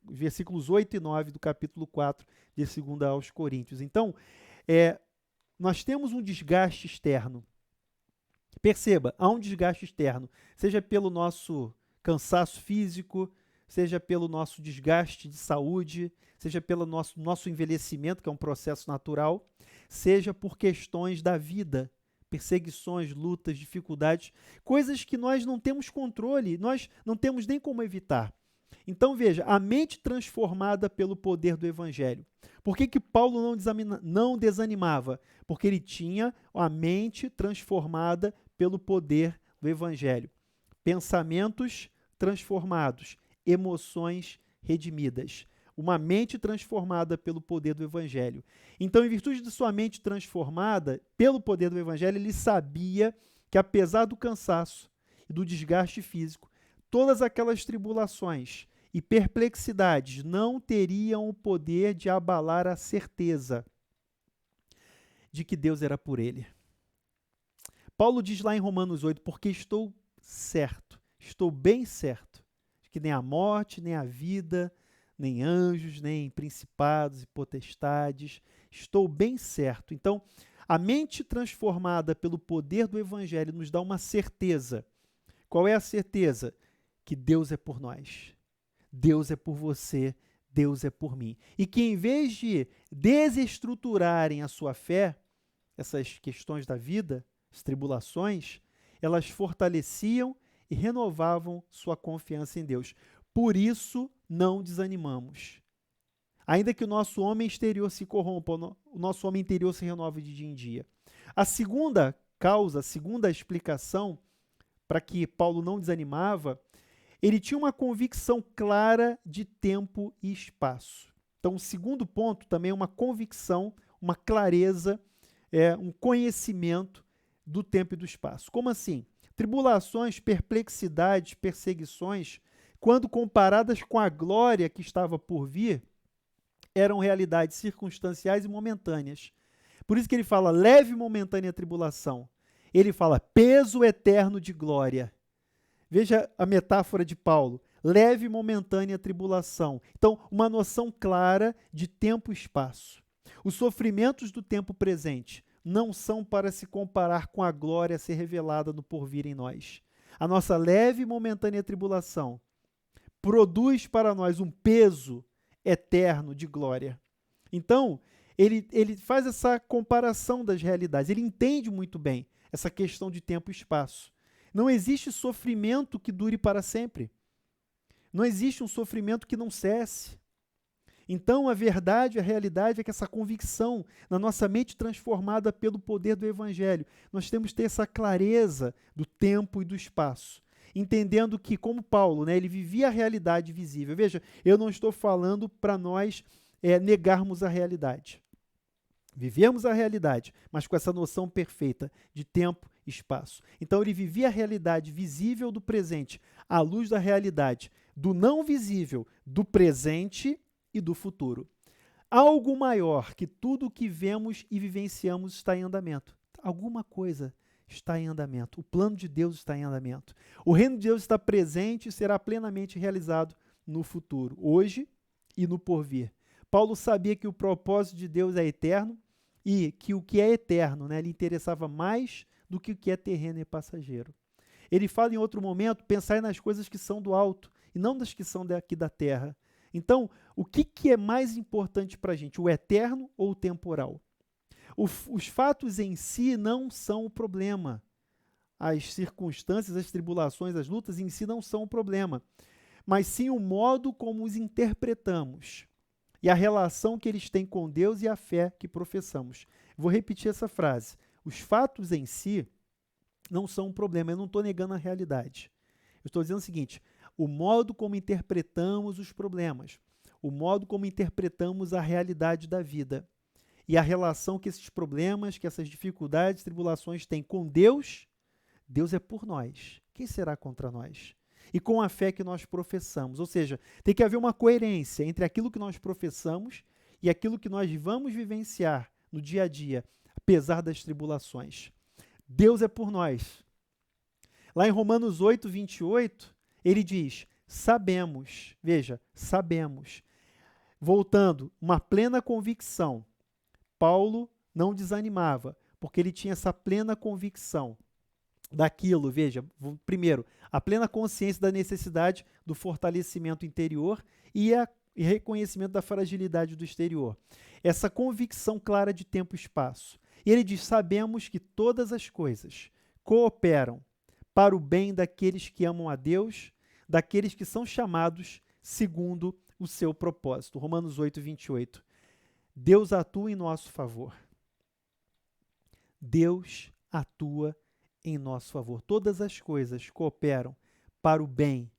versículos 8 e 9 do capítulo 4 de 2 aos Coríntios. Então, nós temos um desgaste externo. Perceba, há um desgaste externo, seja pelo nosso cansaço físico, seja pelo nosso desgaste de saúde, seja pelo nosso envelhecimento, que é um processo natural, seja por questões da vida, perseguições, lutas, dificuldades, coisas que nós não temos controle, nós não temos nem como evitar. Então veja, a mente transformada pelo poder do Evangelho. Por que Paulo não desanimava? Porque ele tinha a mente transformada pelo poder do Evangelho. Pensamentos transformados, emoções redimidas. Uma mente transformada pelo poder do Evangelho. Então, em virtude de sua mente transformada pelo poder do Evangelho, ele sabia que, apesar do cansaço e do desgaste físico, todas aquelas tribulações e perplexidades não teriam o poder de abalar a certeza de que Deus era por ele. Paulo diz lá em Romanos 8, porque estou certo, estou bem certo, de que nem a morte, nem a vida, nem anjos, nem principados e potestades, estou bem certo. Então, a mente transformada pelo poder do Evangelho nos dá uma certeza. Qual é a certeza? Que Deus é por nós, Deus é por você, Deus é por mim. E que em vez de desestruturarem a sua fé, essas questões da vida, as tribulações, elas fortaleciam e renovavam sua confiança em Deus. Por isso, não desanimamos. Ainda que o nosso homem exterior se corrompa, o nosso homem interior se renova de dia em dia. A segunda causa, a segunda explicação para que Paulo não desanimava, ele tinha uma convicção clara de tempo e espaço. Então, o segundo ponto também é uma convicção, uma clareza, um conhecimento do tempo e do espaço. Como assim? Tribulações, perplexidades, perseguições, quando comparadas com a glória que estava por vir, eram realidades circunstanciais e momentâneas. Por isso que ele fala leve e momentânea tribulação. Ele fala peso eterno de glória. Veja a metáfora de Paulo, leve e momentânea tribulação. Então, uma noção clara de tempo e espaço. Os sofrimentos do tempo presente não são para se comparar com a glória a ser revelada no porvir em nós. A nossa leve e momentânea tribulação produz para nós um peso eterno de glória. Então, ele faz essa comparação das realidades, ele entende muito bem essa questão de tempo e espaço. Não existe sofrimento que dure para sempre. Não existe um sofrimento que não cesse. Então, a verdade, a realidade é que essa convicção na nossa mente transformada pelo poder do Evangelho, nós temos que ter essa clareza do tempo e do espaço, entendendo que, como Paulo, ele vivia a realidade visível. Veja, eu não estou falando para nós negarmos a realidade. Vivemos a realidade, mas com essa noção perfeita de tempo e espaço. Então, ele vivia a realidade visível do presente, à luz da realidade do não visível, do presente e do futuro. Algo maior que tudo o que vemos e vivenciamos está em andamento. Alguma coisa está em andamento. O plano de Deus está em andamento. O reino de Deus está presente e será plenamente realizado no futuro, hoje e no porvir. Paulo sabia que o propósito de Deus é eterno e que o que é eterno, lhe interessava mais do que o que é terreno e passageiro. Ele fala em outro momento, pensar nas coisas que são do alto e não das que são daqui da terra. Então, o que é mais importante para a gente, o eterno ou o temporal? Os fatos em si não são o problema. As circunstâncias, as tribulações, as lutas em si não são o problema, mas sim o modo como os interpretamos e a relação que eles têm com Deus e a fé que professamos. Vou repetir essa frase. Os fatos em si não são um problema, eu não estou negando a realidade. Eu estou dizendo o seguinte, o modo como interpretamos os problemas, o modo como interpretamos a realidade da vida e a relação que esses problemas, que essas dificuldades, tribulações têm com Deus, Deus é por nós. Quem será contra nós? E com a fé que nós professamos. Ou seja, tem que haver uma coerência entre aquilo que nós professamos e aquilo que nós vamos vivenciar no dia a dia, apesar das tribulações. Deus é por nós. Lá em Romanos 8, 28, ele diz, sabemos, veja, sabemos. Voltando, uma plena convicção. Paulo não desanimava, porque ele tinha essa plena convicção daquilo, veja, primeiro, a plena consciência da necessidade do fortalecimento interior e reconhecimento da fragilidade do exterior. Essa convicção clara de tempo e espaço. E ele diz, sabemos que todas as coisas cooperam para o bem daqueles que amam a Deus, daqueles que são chamados segundo o seu propósito. Romanos 8, 28. Deus atua em nosso favor. Deus atua em nosso favor. Todas as coisas cooperam para o bem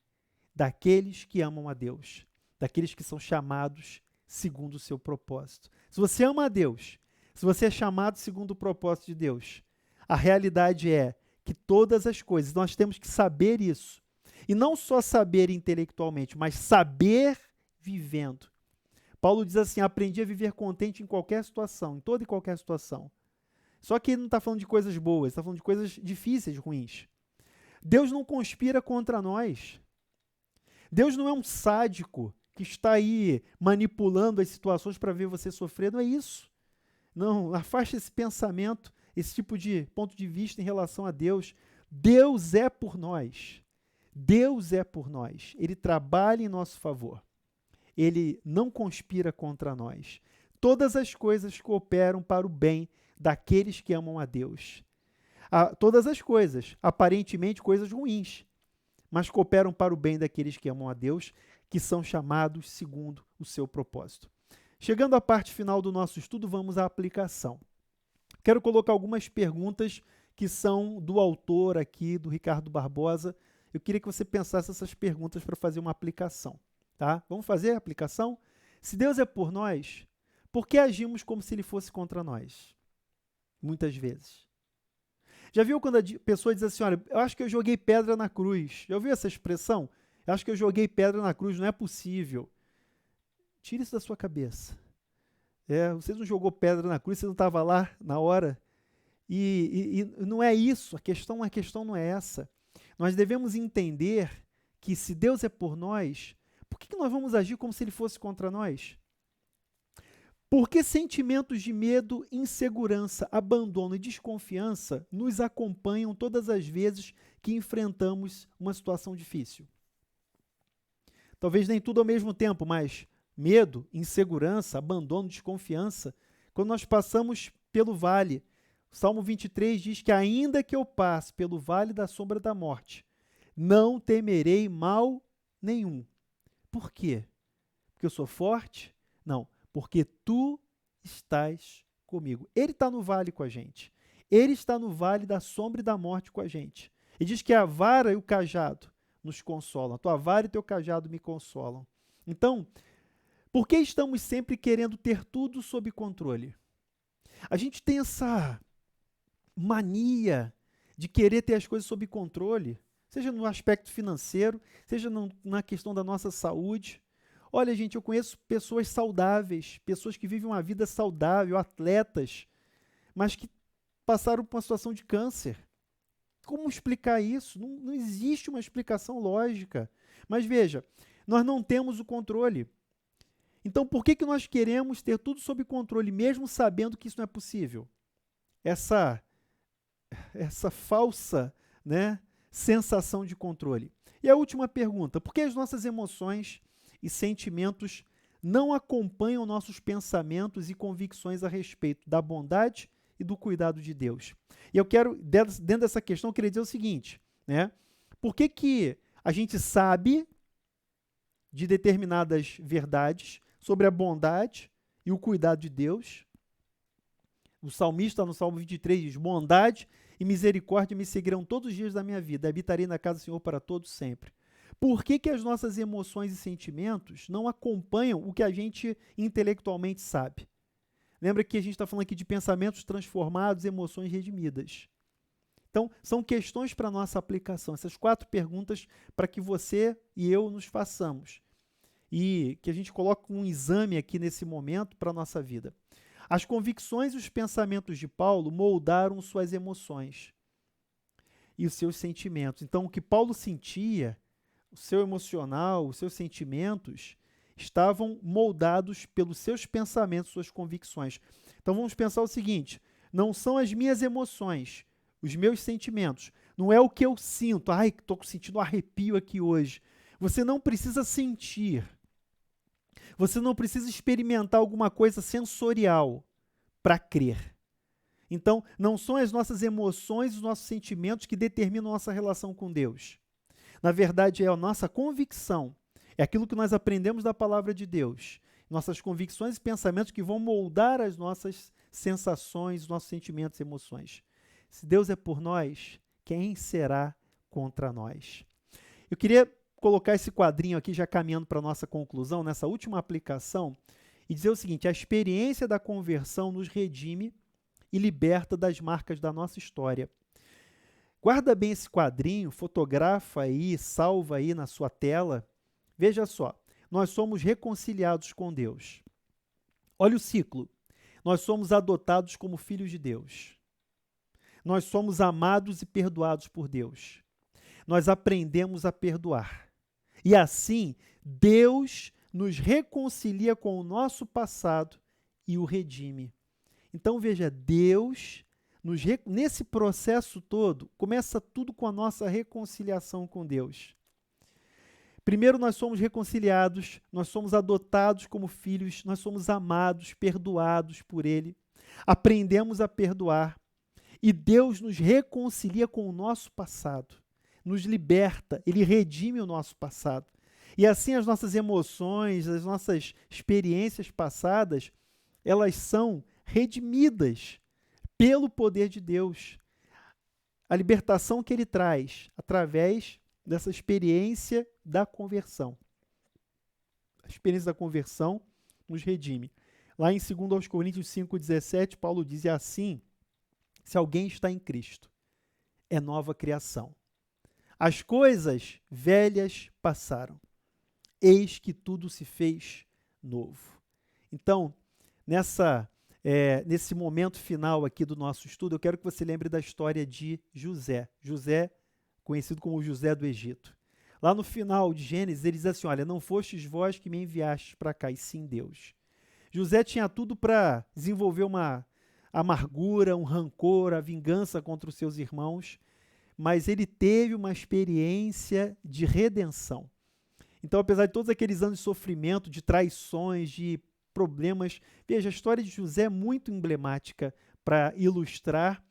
daqueles que amam a Deus, daqueles que são chamados segundo o seu propósito. Se você ama a Deus, se você é chamado segundo o propósito de Deus, a realidade é que todas as coisas, nós temos que saber isso. E não só saber intelectualmente, mas saber vivendo. Paulo diz assim, aprendi a viver contente em qualquer situação, em toda e qualquer situação. Só que ele não está falando de coisas boas, está falando de coisas difíceis, ruins. Deus não conspira contra nós. Deus não é um sádico que está aí manipulando as situações para ver você sofrer, não é isso. Não, afaste esse pensamento, esse tipo de ponto de vista em relação a Deus. Deus é por nós. Deus é por nós. Ele trabalha em nosso favor. Ele não conspira contra nós. Todas as coisas cooperam para o bem daqueles que amam a Deus. Todas as coisas, aparentemente coisas ruins, mas cooperam para o bem daqueles que amam a Deus, que são chamados segundo o seu propósito. Chegando à parte final do nosso estudo, vamos à aplicação. Quero colocar algumas perguntas que são do autor aqui, do Ricardo Barbosa. Eu queria que você pensasse essas perguntas para fazer uma aplicação. Tá? Vamos fazer a aplicação? Se Deus é por nós, por que agimos como se Ele fosse contra nós? Muitas vezes. Já viu quando a pessoa diz assim, olha, eu acho que eu joguei pedra na cruz. Já ouviu essa expressão? Eu acho que eu joguei pedra na cruz, não é possível. Tire isso da sua cabeça. Você não jogou pedra na cruz, você não estava lá na hora. E não é isso, a questão não é essa. Nós devemos entender que se Deus é por nós, por que nós vamos agir como se Ele fosse contra nós? Porque sentimentos de medo, insegurança, abandono e desconfiança nos acompanham todas as vezes que enfrentamos uma situação difícil. Talvez nem tudo ao mesmo tempo, mas medo, insegurança, abandono, desconfiança, quando nós passamos pelo vale. O Salmo 23 diz que ainda que eu passe pelo vale da sombra da morte, não temerei mal nenhum. Por quê? Porque eu sou forte? Não. Porque tu estás comigo. Ele está no vale com a gente. Ele está no vale da sombra e da morte com a gente. E diz que a vara e o cajado nos consolam. A tua vara e teu cajado me consolam. Então, por que estamos sempre querendo ter tudo sob controle? A gente tem essa mania de querer ter as coisas sob controle, seja no aspecto financeiro, seja na questão da nossa saúde. Olha, gente, eu conheço pessoas saudáveis, pessoas que vivem uma vida saudável, atletas, mas que passaram por uma situação de câncer. como explicar isso? Não existe uma explicação lógica. Mas veja, nós não temos o controle. Então, por que nós queremos ter tudo sob controle, mesmo sabendo que isso não é possível? Essa falsa, né, sensação de controle. E a última pergunta: por que as nossas emoções e sentimentos não acompanham nossos pensamentos e convicções a respeito da bondade e do cuidado de Deus? E eu quero, dentro dessa questão, eu queria dizer o seguinte, né? Por que a gente sabe de determinadas verdades sobre a bondade e o cuidado de Deus? O salmista, no Salmo 23, diz: bondade e misericórdia me seguirão todos os dias da minha vida, habitarei na casa do Senhor para todos sempre. Por que as nossas emoções e sentimentos não acompanham o que a gente intelectualmente sabe? Lembra que a gente está falando aqui de pensamentos transformados, emoções redimidas. Então, são questões para a nossa aplicação. Essas 4 perguntas para que você e eu nos façamos. E que a gente coloque um exame aqui nesse momento para a nossa vida. As convicções e os pensamentos de Paulo moldaram suas emoções e os seus sentimentos. Então, o que Paulo sentia, o seu emocional, os seus sentimentos, estavam moldados pelos seus pensamentos, suas convicções. Então, vamos pensar o seguinte: não são as minhas emoções, os meus sentimentos, não é o que eu sinto. Ai, estou sentindo um arrepio aqui hoje. Você não precisa sentir. Você não precisa experimentar alguma coisa sensorial para crer. Então, não são as nossas emoções, os nossos sentimentos que determinam a nossa relação com Deus. Na verdade, é a nossa convicção, é aquilo que nós aprendemos da palavra de Deus, nossas convicções e pensamentos que vão moldar as nossas sensações, nossos sentimentos e emoções. Se Deus é por nós, quem será contra nós? Eu queria colocar esse quadrinho aqui, já caminhando para a nossa conclusão, nessa última aplicação, e dizer o seguinte: a experiência da conversão nos redime e liberta das marcas da nossa história. Guarda bem esse quadrinho, fotografa aí, salva aí na sua tela. Veja só, nós somos reconciliados com Deus. Olha o ciclo. Nós somos adotados como filhos de Deus. Nós somos amados e perdoados por Deus. Nós aprendemos a perdoar. E assim, Deus nos reconcilia com o nosso passado e o redime. Então, veja, Deus, nesse processo todo, começa tudo com a nossa reconciliação com Deus. Primeiro, nós somos reconciliados, nós somos adotados como filhos, nós somos amados, perdoados por Ele, aprendemos a perdoar, e Deus nos reconcilia com o nosso passado, nos liberta, Ele redime o nosso passado. E assim as nossas emoções, as nossas experiências passadas, elas são redimidas pelo poder de Deus. A libertação que Ele traz através dessa experiência da conversão. A experiência da conversão nos redime. Lá em 2 Coríntios 5,17, Paulo diz assim: se alguém está em Cristo, é nova criação. As coisas velhas passaram, eis que tudo se fez novo. Então, nesse momento final aqui do nosso estudo, eu quero que você lembre da história de José. José, conhecido como José do Egito. Lá no final de Gênesis, ele diz assim: olha, não fostes vós que me enviastes para cá, e sim Deus. José tinha tudo para desenvolver uma amargura, um rancor, a vingança contra os seus irmãos, mas ele teve uma experiência de redenção. Então, apesar de todos aqueles anos de sofrimento, de traições, de problemas, veja, a história de José é muito emblemática para ilustrar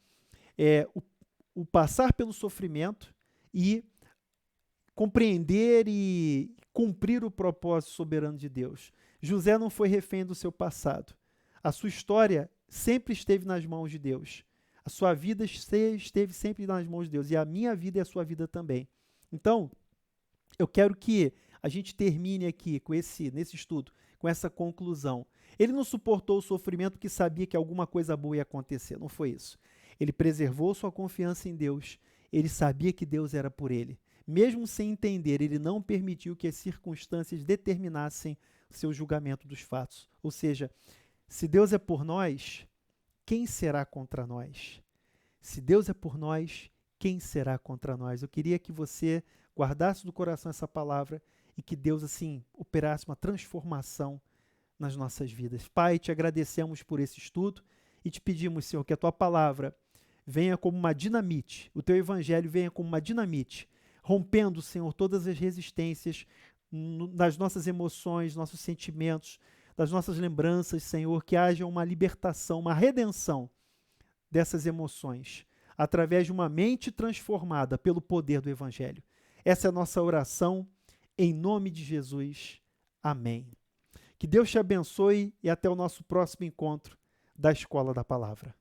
o passar pelo sofrimento e compreender e cumprir o propósito soberano de Deus. José não foi refém do seu passado. A sua história sempre esteve nas mãos de Deus. A sua vida esteve sempre nas mãos de Deus. E a minha vida e a sua vida também. Então, eu quero que a gente termine aqui nesse estudo, com essa conclusão. Ele não suportou o sofrimento porque sabia que alguma coisa boa ia acontecer. Não foi isso. Ele preservou sua confiança em Deus. Ele sabia que Deus era por ele. Mesmo sem entender, ele não permitiu que as circunstâncias determinassem o seu julgamento dos fatos. Ou seja, se Deus é por nós, quem será contra nós? Se Deus é por nós, quem será contra nós? Eu queria que você guardasse do coração essa palavra e que Deus, assim, operasse uma transformação nas nossas vidas. Pai, te agradecemos por esse estudo e te pedimos, Senhor, que a tua palavra venha como uma dinamite, o teu evangelho venha como uma dinamite, rompendo, Senhor, todas as resistências das nossas emoções, nossos sentimentos, das nossas lembranças, Senhor, que haja uma libertação, uma redenção dessas emoções, através de uma mente transformada pelo poder do evangelho. Essa é a nossa oração, em nome de Jesus. Amém. Que Deus te abençoe e até o nosso próximo encontro da Escola da Palavra.